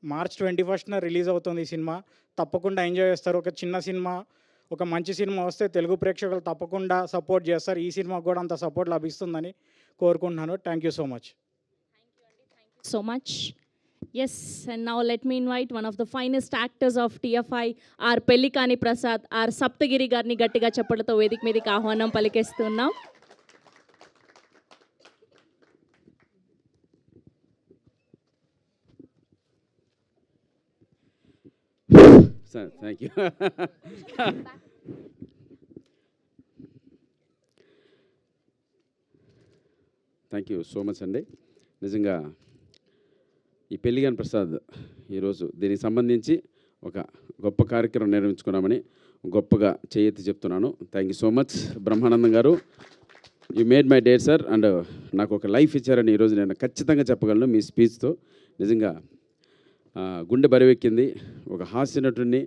March 21 రిలీజ్ అవుతుంది ఈ సినిమా. తప్పకుండా ఎంజాయ్ చేస్తారు. ఒక చిన్న సినిమా, ఒక మంచి సినిమా వస్తే తెలుగు ప్రేక్షకులు తప్పకుండా సపోర్ట్ చేస్తారు. ఈ సినిమాకు కూడా అంత సపోర్ట్ లభిస్తుందని కోరుకుంటున్నాను. Thank you so much. So much. Yes, and now let me invite one of the finest actors of TFI, our Pellikani Prasad, our Saptagiri Garni గట్టిగా చప్పట్లతో వేదిక మీదకి ఆహ్వానం పలికేస్తున్నాం. Sir thank you. Thank you so much అండి. నిజంగా ఈ పెళ్లిగాని ప్రసాద్ ఈరోజు దీనికి సంబంధించి ఒక గొప్ప కార్యక్రమం నిర్వహించుకున్నామని గొప్పగా చేయెత్తి చెప్తున్నాను. Thank you so much Brahmanandam గారు. You made my day sir. And నాకు ఒక లైఫ్ ఇచ్చారని ఈరోజు నేను ఖచ్చితంగా చెప్పగలను మీ స్పీచ్తో. నిజంగా గుండె బరువెక్కింది. ఒక హాస్య నటుడిని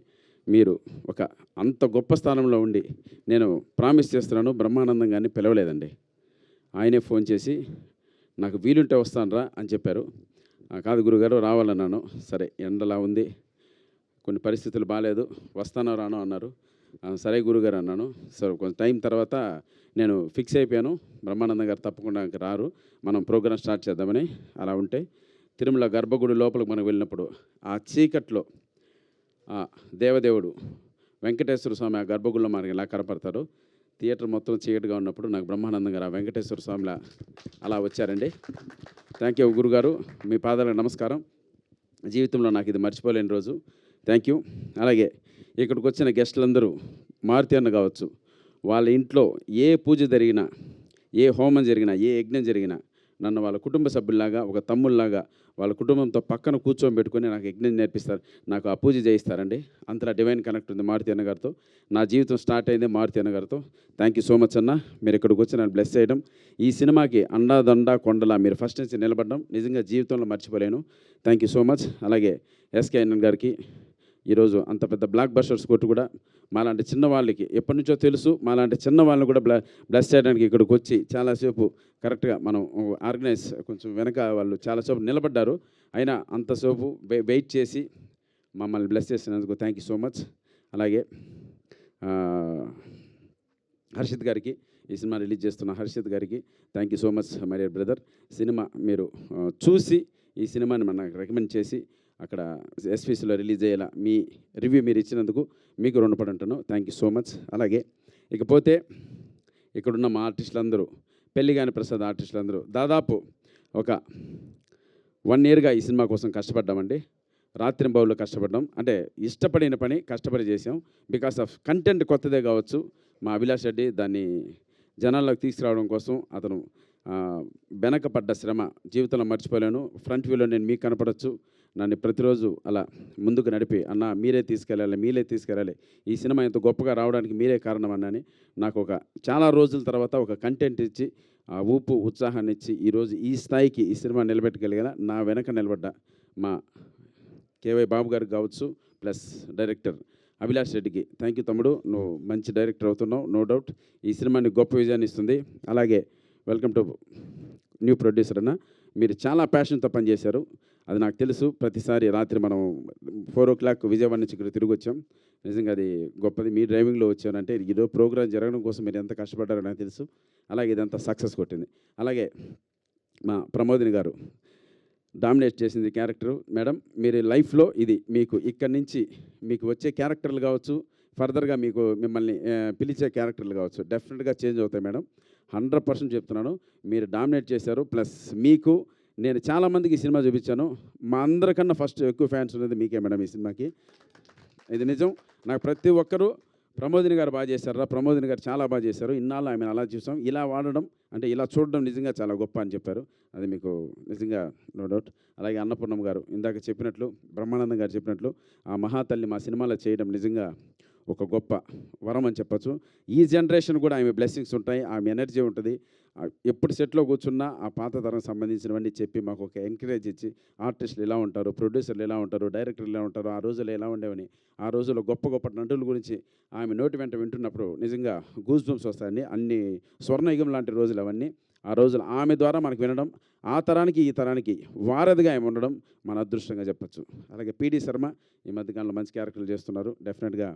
మీరు ఒక అంత గొప్ప స్థానంలో ఉండి, నేను ప్రామిస్ చేస్తున్నాను, బ్రహ్మానందం గారిని పిలవలేదండి. ఆయనే ఫోన్ చేసి నాకు వీలుంటే వస్తానురా అని చెప్పారు. కాదు గురుగారు రావాలన్నాను. సరే ఎండలా ఉంది, కొన్ని పరిస్థితులు బాగాలేదు, వస్తానో రానో అన్నారు. సరే గురుగారు అన్నాను. సరే కొంచెం టైం తర్వాత నేను ఫిక్స్ అయిపోయాను, బ్రహ్మానందం గారు తప్పకుండా రారు, మనం ప్రోగ్రాం స్టార్ట్ చేద్దామని. అలా ఉంటే తిరుమల గర్భగుడి లోపలికి మనం వెళ్ళినప్పుడు ఆ చీకట్లో దేవదేవుడు వెంకటేశ్వర స్వామి ఆ గర్భగుడిలో మనకి ఎలా కనపడతారు. థియేటర్ మొత్తం చీకటిగా ఉన్నప్పుడు నాకు బ్రహ్మానందం గారు ఆ వెంకటేశ్వర స్వామిలా అలా వచ్చారండి. థ్యాంక్ యూ గురుగారు, మీ పాదాలకు నమస్కారం. జీవితంలో నాకు ఇది మర్చిపోలేని రోజు. Thank you. అలాగే ఇక్కడికి వచ్చిన గెస్టులందరూ, మారుతి అన్న కావచ్చు, వాళ్ళ ఇంట్లో ఏ పూజ జరిగినా, ఏ హోమం జరిగినా, ఏ యజ్ఞం జరిగినా నన్ను వాళ్ళ కుటుంబ సభ్యుల్లాగా, ఒక తమ్ముళ్ళలాగా వాళ్ళ కుటుంబంతో పక్కన కూర్చోబెట్టుకొని నాకు యజ్ఞం నేర్పిస్తారు, నాకు ఆ పూజ చేయిస్తారండి. అంతలా డివైన్ కనెక్ట్ ఉంది మారుతి అన్న గారితో. నా జీవితం స్టార్ట్ అయింది మారుతి అన్న గారితో. థ్యాంక్ యూ సో మచ్ అన్న, మీరు ఇక్కడికి వచ్చి నన్ను బ్లెస్ చేయడం, ఈ సినిమాకి అండాదండ కొండలా మీరు ఫస్ట్ నుంచి నిలబడడం నిజంగా జీవితంలో మర్చిపోలేను. Thank you so much. అలాగే ఎస్కేఎన్ గారికి ఈరోజు అంత పెద్ద బ్లాక్ బస్టర్స్ కొట్టు కూడా మాలాంటి చిన్నవాళ్ళకి ఎప్పటి నుంచో తెలుసు, మాలాంటి చిన్న వాళ్ళని కూడా బ్లెస్ చేయడానికి ఇక్కడికి వచ్చి చాలాసేపు కరెక్ట్గా మనం ఆర్గనైజ్ కొంచెం వెనక వాళ్ళు చాలాసేపు నిలబడ్డారు, అయినా అంతసేపు వెయిట్ చేసి మమ్మల్ని బ్లెస్ చేసినందుకు థ్యాంక్ యూ సో మచ్. అలాగే హర్షిత్ గారికి, ఈ సినిమా రిలీజ్ చేస్తున్న హర్షిత్ గారికి thank you so much my dear brother. Cinema మీరు చూసి ఈ సినిమాని మనకు రికమెండ్ చేసి అక్కడ ఎస్విసిలో రిలీజ్ అయ్యేలా మీ రివ్యూ మీరు ఇచ్చినందుకు మీకు రుణపడి ఉంటాను. Thank you so much. అలాగే ఇకపోతే ఇక్కడున్న మా ఆర్టిస్టులందరూ, పెళ్లిగాని ప్రసాద్ ఆర్టిస్టులందరూ దాదాపు ఒక 1 yearగా ఈ సినిమా కోసం కష్టపడ్డామండి. రాత్రింబవళ్ళు కష్టపడ్డాం. అంటే ఇష్టపడిన పని కష్టపడి చేసాం. బికాస్ ఆఫ్ కంటెంట్ కొత్తదే కావచ్చు, మా అభిలాష్ రెడ్డి దాన్ని జనాల్లోకి తీసుకురావడం కోసం అతను వెనకపడ్డ శ్రమ జీవితంలో మర్చిపోలేను. ఫ్రంట్ వ్యూలో నేను మీకు కనపడవచ్చు, నన్ను ప్రతిరోజు అలా ముందుకు నడిపి అన్న మీరే తీసుకెళ్ళాలి, ఈ సినిమా ఇంత గొప్పగా రావడానికి మీరే కారణం అన్నని నాకు ఒక చాలా రోజుల తర్వాత ఒక కంటెంట్ ఇచ్చి ఆ ఊపు ఉత్సాహాన్ని ఇచ్చి ఈరోజు ఈ స్థాయికి ఈ సినిమా నిలబెట్టగలిగిన నా వెనక నిలబడ్డ మా కేవై బాబు గారికి కావచ్చు, ప్లస్ డైరెక్టర్ అభిలాష్ రెడ్డికి థ్యాంక్ యూ తమ్ముడు, నువ్వు మంచి డైరెక్టర్ అవుతున్నావు, నో డౌట్. ఈ సినిమాని గొప్ప విజయాన్ని ఇస్తుంది. అలాగే వెల్కమ్ టు న్యూ ప్రొడ్యూసర్ అన్న, మీరు చాలా ప్యాషన్తో పనిచేశారు, అది నాకు తెలుసు. ప్రతిసారి రాత్రి మనం 4 o'clock విజయవాడ నుంచి ఇక్కడ తిరిగి వచ్చాం. నిజంగా అది గొప్పది. మీ డ్రైవింగ్లో వచ్చానంటే ఈరోజు ప్రోగ్రామ్ జరగడం కోసం మీరు ఎంత కష్టపడ్డారో నాకు తెలుసు. అలాగే ఇదంతా సక్సెస్ కొట్టింది. అలాగే మా ప్రమోదిని గారు డామినేట్ చేసింది క్యారెక్టర్. మేడం మీరు లైఫ్లో ఇది మీకు ఇక్కడి నుంచి మీకు వచ్చే క్యారెక్టర్లు కావచ్చు, ఫర్దర్గా మిమ్మల్ని పిలిచే క్యారెక్టర్లు కావచ్చు, డెఫినెట్గా చేంజ్ అవుతాయి మేడం. 100% చెప్తున్నాను. మీరు డామినేట్ చేశారు. ప్లస్ మీకు నేను చాలామందికి ఈ సినిమా చూపించాను. మా అందరికన్నా ఫస్ట్ ఎక్కువ ఫ్యాన్స్ ఉన్నది మీకే మేడం ఈ సినిమాకి. ఇది నిజం. నాకు ప్రతి ఒక్కరూ ప్రమోదిని గారు బాగా చేశారా, ప్రమోదిని గారు చాలా బాగా చేశారు, ఇన్నాళ్ళు ఆమెను అలా చూసాం, ఇలా వాడడం అంటే ఇలా చూడడం నిజంగా చాలా గొప్ప అని చెప్పారు. అది మీకు నిజంగా నో డౌట్. అలాగే అన్నపూర్ణమ్మ గారు ఇందాక చెప్పినట్లు, బ్రహ్మానందం గారు చెప్పినట్లు ఆ మహాతల్లి మా సినిమాలో చేయడం నిజంగా ఒక గొప్ప వరం అని చెప్పచ్చు. ఈ జనరేషన్ కూడా ఆమె బ్లెస్సింగ్స్ ఉంటాయి, ఆమె ఎనర్జీ ఉంటుంది. ఎప్పుడు సెట్లో కూర్చున్నా ఆ పాత తరం సంబంధించినవన్నీ చెప్పి మాకు ఒక ఎంకరేజ్ ఇచ్చి ఆర్టిస్టులు ఎలా ఉంటారు, ప్రొడ్యూసర్లు ఎలా ఉంటారు, డైరెక్టర్లు ఎలా ఉంటారు, ఆ రోజుల్లో ఎలా ఉండేవని, ఆ రోజుల్లో గొప్ప గొప్ప నటుల గురించి ఆమె నోటి వెంట వింటున్నప్పుడు నిజంగా గూస్ బంప్స్ వస్తాయండి. అన్ని స్వర్ణయుగం లాంటి రోజులు అవన్నీ. ఆ రోజులు ఆమె ద్వారా మనకు వినడం, ఆ తరానికి ఈ తరానికి వారధిగా ఆమె ఉండడం మన అదృష్టంగా చెప్పచ్చు. అలాగే పిడి శర్మ ఈ మధ్యకాలంలో మంచి క్యారెక్టర్లు చేస్తున్నారు. డెఫినెట్గా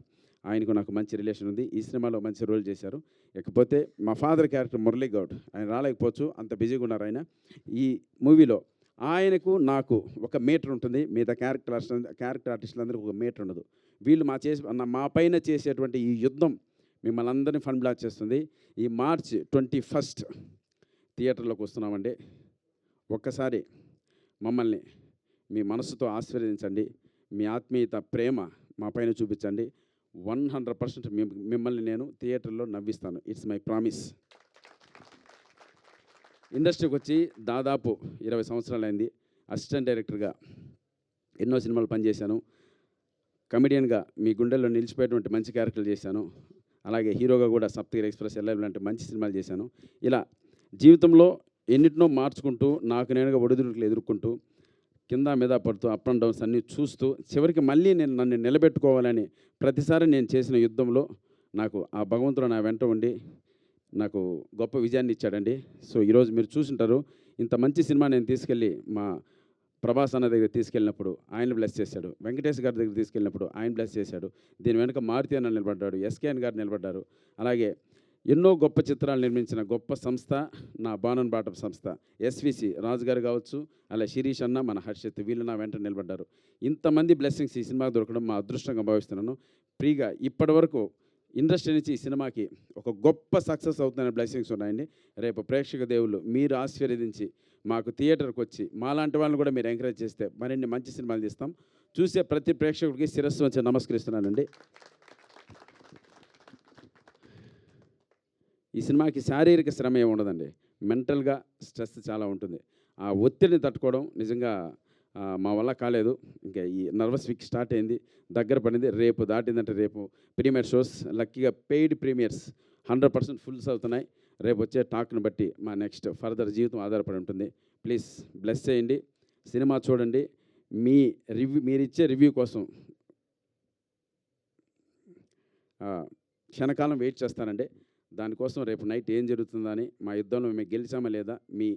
ఆయనకు నాకు మంచి రిలేషన్ ఉంది. ఈ సినిమాలో మంచి రోల్ చేశారు. ఇకపోతే మా ఫాదర్ క్యారెక్టర్ మురళీ గౌడ్, ఆయన రాలేకపోవచ్చు, అంత బిజీగా ఉన్నారు ఆయన. ఈ మూవీలో ఆయనకు నాకు ఒక మీటర్ ఉంటుంది, మిగతా క్యారెక్టర్ ఆర్టిస్టులందరికీ ఒక మీటర్ ఉండదు. వీళ్ళు మా పైన చేసేటువంటి ఈ యుద్ధం మిమ్మల్ని అందరినీ ఫన్ బ్లాక్ చేస్తుంది. ఈ March 21 థియేటర్లోకి వస్తున్నామండి. ఒక్కసారి మమ్మల్ని మీ మనసుతో ఆశీర్వదించండి, మీ ఆత్మీయత ప్రేమ మా పైన చూపించండి. 100% మిమ్మల్ని నేను థియేటర్లో నవ్విస్తాను. It's my promise. ఇండస్ట్రీకి వచ్చి దాదాపు 20 సంవత్సరాలైంది. అసిస్టెంట్ డైరెక్టర్గా ఎన్నో సినిమాలు పనిచేశాను. కమెడియన్గా మీ గుండెల్లో నిలిచిపోయేటువంటి మంచి క్యారెక్టర్లు చేశాను. అలాగే హీరోగా కూడా సప్తగిరి ఎక్స్ప్రెస్, ఎల్ఐవి లాంటి మంచి సినిమాలు చేశాను. ఇలా జీవితంలో ఎన్నిటినో మార్చుకుంటూ నాకు నేనుగా ఒడిదుడుకులు ఎదుర్కొంటూ కింద మీద పడుతూ అప్ అండ్ డౌన్స్ అన్నీ చూస్తూ చివరికి మళ్ళీ నన్ను నిలబెట్టుకోవాలని ప్రతిసారి నేను చేసిన యుద్ధంలో నాకు ఆ భగవంతుడు నా వెంట ఉండి నాకు గొప్ప విజయాన్ని ఇచ్చాడండి. సో ఈరోజు మీరు చూసుంటారు, ఇంత మంచి సినిమా నేను తీసుకెళ్ళి మా ప్రభాస్ అన్న దగ్గర తీసుకెళ్ళినప్పుడు ఆయన బ్లెస్ చేశాడు, వెంకటేష్ గారి దగ్గర తీసుకెళ్ళినప్పుడు ఆయన బ్లెస్ చేశాడు, దీని వెనుక మారుతి అన్న నిలబడ్డాడు, ఎస్కేఎన్ గారు నిలబడ్డారు. అలాగే ఎన్నో గొప్ప చిత్రాలు నిర్మించిన గొప్ప సంస్థ నా బాణన్ బాటం సంస్థ. ఎస్విసి రాజు గారు కావచ్చు, అలా శిరీష్ అన్న, మన హర్షిత్, వీళ్ళు నా వెంట నిలబడ్డారు. ఇంతమంది బ్లెస్సింగ్స్ ఈ సినిమాకి దొరకడం మా అదృష్టంగా భావిస్తున్నాను. ఫ్రీగా ఇప్పటి వరకు ఇండస్ట్రీ నుంచి ఈ సినిమాకి ఒక గొప్ప సక్సెస్ అవుతున్న బ్లెస్సింగ్స్ ఉన్నాయండి. రేపు ప్రేక్షక దేవుళ్ళు మీరు ఆశీర్వదించి మాకు థియేటర్కి వచ్చి మాలాంటి వాళ్ళని కూడా మీరు ఎంకరేజ్ చేస్తే మరిన్ని మంచి సినిమాలు తీస్తాం. చూసే ప్రతి ప్రేక్షకుడికి శిరస్సు వచ్చి నమస్కరిస్తున్నానండి. ఈ సినిమాకి శారీరక శ్రమ ఏమి ఉండదండి, మెంటల్గా స్ట్రెస్ చాలా ఉంటుంది. ఆ ఒత్తిడిని తట్టుకోవడం నిజంగా మా వల్ల కాలేదు. ఇంకా ఈ నర్వస్ వీక్ స్టార్ట్ అయింది, దగ్గర పడింది. రేపు దాటిందంటే రేపు ప్రీమియర్ షోస్, లక్కీగా పెయిడ్ ప్రీమియర్స్ 100% ఫుల్స్ అవుతున్నాయి. రేపు వచ్చే టాక్ను బట్టి మా నెక్స్ట్ ఫర్దర్ జీవితం ఆధారపడి ఉంటుంది. ప్లీజ్ బ్లెస్ చేయండి, సినిమా చూడండి. మీరిచ్చే రివ్యూ కోసం క్షణకాలం వెయిట్ చేస్తానండి. దానికోసం రేపు నైట్ ఏం జరుగుతుందని, మా యుద్ధంలో మేము గెలిచామా లేదా, మీ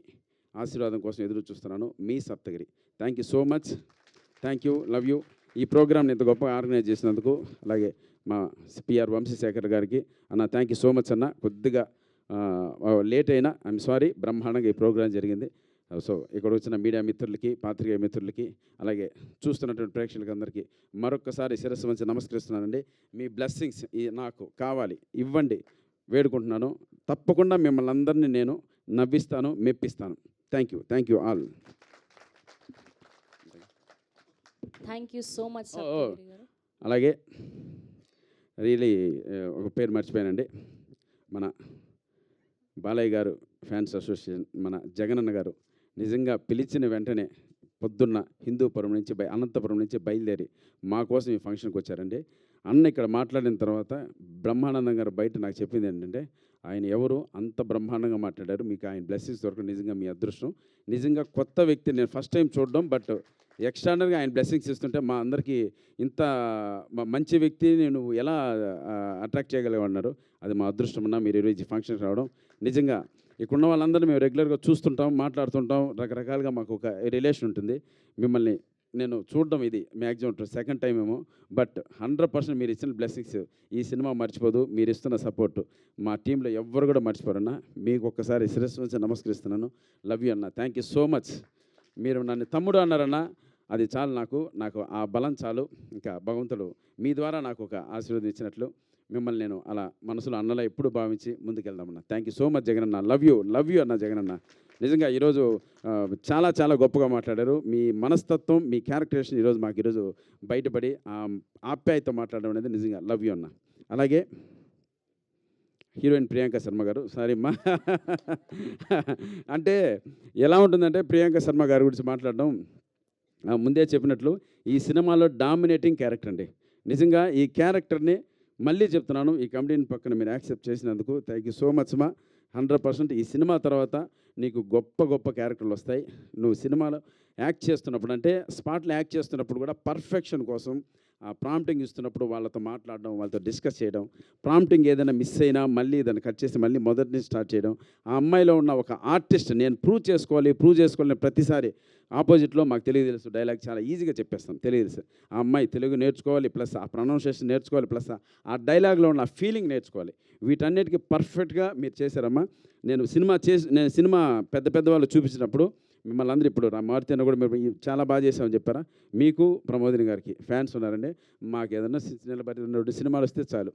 ఆశీర్వాదం కోసం ఎదురు చూస్తున్నాను. మీ Sapthagiri. Thank you so much. Thank you, love you. ఈ ప్రోగ్రామ్ని ఇంత గొప్పగా ఆర్గనైజ్ చేసినందుకు, అలాగే మా పిఆర్ వంశీశేఖర్ గారికి అన్న థ్యాంక్ యూ సో మచ్ అన్న. కొద్దిగా లేట్ అయినా ఐఎమ్ సారీ, బ్రహ్మాండంగా ఈ ప్రోగ్రాం జరిగింది. సో ఇక్కడ వచ్చిన మీడియా మిత్రులకి, పాత్రికేయ మిత్రులకి, అలాగే చూస్తున్నటువంటి ప్రేక్షకులకి అందరికీ మరొక్కసారి శిరస్సు వంచి నమస్కరిస్తున్నానండి. మీ బ్లెస్సింగ్స్ నాకు కావాలి, ఇవ్వండి వేడుకుంటున్నాను. తప్పకుండా మిమ్మల్ని అందరినీ నేను నవ్విస్తాను, మెప్పిస్తాను. Thank you all. Thank you so much అలాగే రియలీ ఒక పేరు మర్చిపోయానండి. మన బాలయ్య గారు ఫ్యాన్స్ అసోసియేషన్, మన జగనన్న గారు నిజంగా పిలిచిన వెంటనే పొద్దున్న హిందూపురం నుంచి అనంతపురం నుంచి బయలుదేరి మా కోసం ఈ ఫంక్షన్కి వచ్చారండి. అన్న ఇక్కడ మాట్లాడిన తర్వాత బ్రహ్మానందం గారు బయట నాకు చెప్పింది ఏంటంటే, ఆయన ఎవరు అంత బ్రహ్మాండంగా మాట్లాడారు, మీకు ఆయన బ్లెస్సింగ్స్ దొరకడం నిజంగా మీ అదృష్టం. నిజంగా కొత్త వ్యక్తి నేను ఫస్ట్ టైం చూడడం, బట్ ఎక్స్ట్రానర్గా ఆయన బ్లెస్సింగ్స్ ఇస్తుంటే మా అందరికీ ఇంత మంచి వ్యక్తి నేను ఎలా అట్రాక్ట్ చేయగలిగామన్నారు. అది మా అదృష్టం అన్న. మీరు ఈరోజు ఫంక్షన్కి రావడం నిజంగా ఇక్కడ ఉన్న వాళ్ళందరూ మేము రెగ్యులర్గా చూస్తుంటాం, మాట్లాడుతుంటాం, రకరకాలుగా మాకు ఒక రిలేషన్ ఉంటుంది. మిమ్మల్ని నేను చూడడం ఇది మ్యాక్సిమం సెకండ్ టైం ఏమో, బట్ 100% మీరు ఇచ్చిన బ్లెస్సింగ్స్ ఈ సినిమా మర్చిపోదు. మీరు ఇస్తున్న సపోర్టు మా టీంలో ఎవ్వరు కూడా మర్చిపోరన్నా. మీకు ఒక్కసారి శిరస్సు నుంచి నమస్కరిస్తున్నాను. లవ్ యూ అన్న. Thank you so much. మీరు నన్ను తమ్ముడు అన్నారన్నా, అది చాలు నాకు ఆ బలం చాలు. ఇంకా భగవంతుడు మీ ద్వారా నాకు ఒక ఆశీర్వాదం ఇచ్చినట్లు మిమ్మల్ని నేను అలా మనసులో అన్నలా ఎప్పుడు భావించి ముందుకెళ్దామన్నా. Thank you so much Jaganna. Love you అన్న జగనన్న. నిజంగా ఈరోజు చాలా గొప్పగా మాట్లాడారు. మీ మనస్తత్వం, మీ క్యారెక్టరేషన్ ఈరోజు బయటపడి ఆప్యాయతో మాట్లాడడం అనేది నిజంగా లవ్ యూ అన్న. అలాగే హీరోయిన్ ప్రియాంక శర్మ గారు, సారీ అమ్మా, అంటే ఎలా ఉంటుందంటే ప్రియాంక శర్మ గారి గురించి మాట్లాడడం, ముందే చెప్పినట్లు ఈ సినిమాలో డామినేటింగ్ క్యారెక్టర్ అండి. నిజంగా ఈ క్యారెక్టర్ని మళ్ళీ చెప్తున్నాను, ఈ కమిటీని పక్కన మీరు యాక్సెప్ట్ చేసినందుకు థ్యాంక్ యూ సో మచ్ మా. 100% ఈ సినిమా తర్వాత నీకు గొప్ప క్యారెక్టర్లు వస్తాయి. నువ్వు సినిమాలో యాక్ట్ చేస్తున్నప్పుడు, అంటే స్పాట్లో యాక్ట్ చేస్తున్నప్పుడు కూడా పర్ఫెక్షన్ కోసం ఆ ప్రాంప్టింగ్ ఇస్తున్నప్పుడు వాళ్ళతో మాట్లాడడం, వాళ్ళతో డిస్కస్ చేయడం, ప్రాంప్టింగ్ ఏదైనా మిస్ అయినా మళ్ళీ దాన్ని కట్ చేసి మళ్ళీ మొదటి నుంచి స్టార్ట్ చేయడం. ఆ అమ్మాయిలో ఉన్న ఒక ఆర్టిస్ట్ నేను ప్రూవ్ చేసుకోవాలి ప్రతిసారి ఆపోజిట్లో మాకు తెలుసు డైలాగ్ చాలా ఈజీగా చెప్పేస్తాం, తెలుసు. ఆ అమ్మాయి తెలుగు నేర్చుకోవాలి, ప్లస్ ఆ ప్రొనౌన్సియేషన్ నేర్చుకోవాలి, ప్లస్ ఆ డైలాగ్లో ఉన్న ఫీలింగ్ నేర్చుకోవాలి. వీటన్నిటికీ పర్ఫెక్ట్గా మీరు చేశారమ్మా. నేను సినిమా పెద్ద వాళ్ళు చూపించినప్పుడు మిమ్మల్ని అందరూ ఇప్పుడు మారుతి అన్న కూడా మీరు చాలా బాగా చేసామని చెప్పారా. మీకు ప్రమోదిని గారికి ఫ్యాన్స్ ఉన్నారండి. మాకు ఏదన్నా నిలబడి 2 సినిమాలు వస్తే చాలు.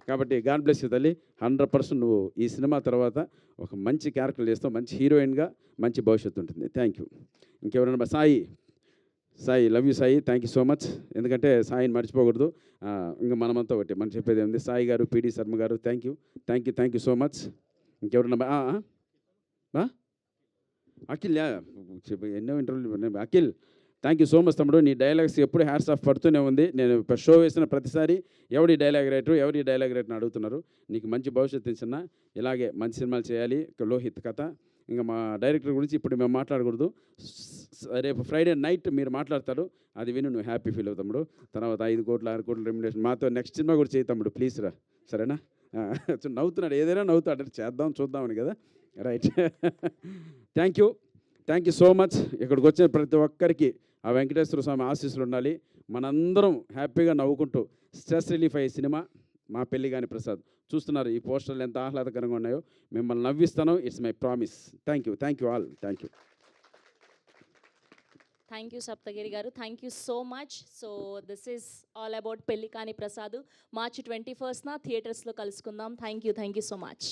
కాబట్టి గాడ్ బ్లెస్ యూ తల్లి. 100% నువ్వు ఈ సినిమా తర్వాత ఒక మంచి క్యారెక్టర్ చేస్తావు, మంచి హీరోయిన్గా మంచి భవిష్యత్తు ఉంటుంది. Thank you. ఇంకెవరైనా Sai love you Sai. Thank you so much. ఎందుకంటే సాయిని మర్చిపోకూడదు. ఇంకా మనమంతా ఒకటి మనం చెప్పేది ఏముంది. సాయి గారు, పిడి శర్మ గారు, థ్యాంక్ యూ సో మచ్. ఇంకెవరైనా అఖిల్, ఎన్నో ఇంటర్వ్యూలు. Akhil thank you so much తమ్ముడు. నీ డైలాగ్స్ ఎప్పుడు హ్యాట్స్ ఆఫ్ పడుతూనే ఉంది. నేను షో వేసిన ప్రతిసారి ఎవరి డైలాగ్ రైటర్ని అడుగుతున్నారు. నీకు మంచి భవిష్యత్తు ఇచ్చినా ఇలాగే మంచి సినిమాలు చేయాలి. లోహిత్ కథ, ఇంకా మా డైరెక్టర్ గురించి ఇప్పుడు మేము మాట్లాడకూడదు. రేపు ఫ్రైడే నైట్ మీరు మాట్లాడతారు, అది విని నువ్వు హ్యాపీ ఫీల్ అవుతాడు. తర్వాత 5 కోట్లు 6 కోట్లు రెమ్యునరేషన్ మాతో నెక్స్ట్ సినిమా కూడా చేయి తమ్ముడు, ప్లీజ్ రా, సరేనా? నవ్వుతున్నాడు, ఏదైనా నవ్వుతాడు, చేద్దాం చూద్దామని కదా. Right. Thank you so much. ఇక్కడికి వచ్చిన ప్రతి ఒక్కరికి ఆ వెంకటేశ్వర స్వామి ఆశీస్సులు ఉండాలి. మనందరం హ్యాపీగా నవ్వుకుంటూ స్ట్రెస్ రిలీఫ్ అయ్యే సినిమా మా పెళ్ళిగాని ప్రసాద్. చూస్తున్నారు ఈ పోస్టర్లు ఎంత ఆహ్లాదకరంగా ఉన్నాయో. మిమ్మల్ని నవ్విస్తాను, it's my promise. Thank you all. Thank you Sapthagiri గారు. Thank you so much. So this is all about Pellikani Prasad. March 21న థియేటర్స్లో కలుసుకుందాం. Thank you so much.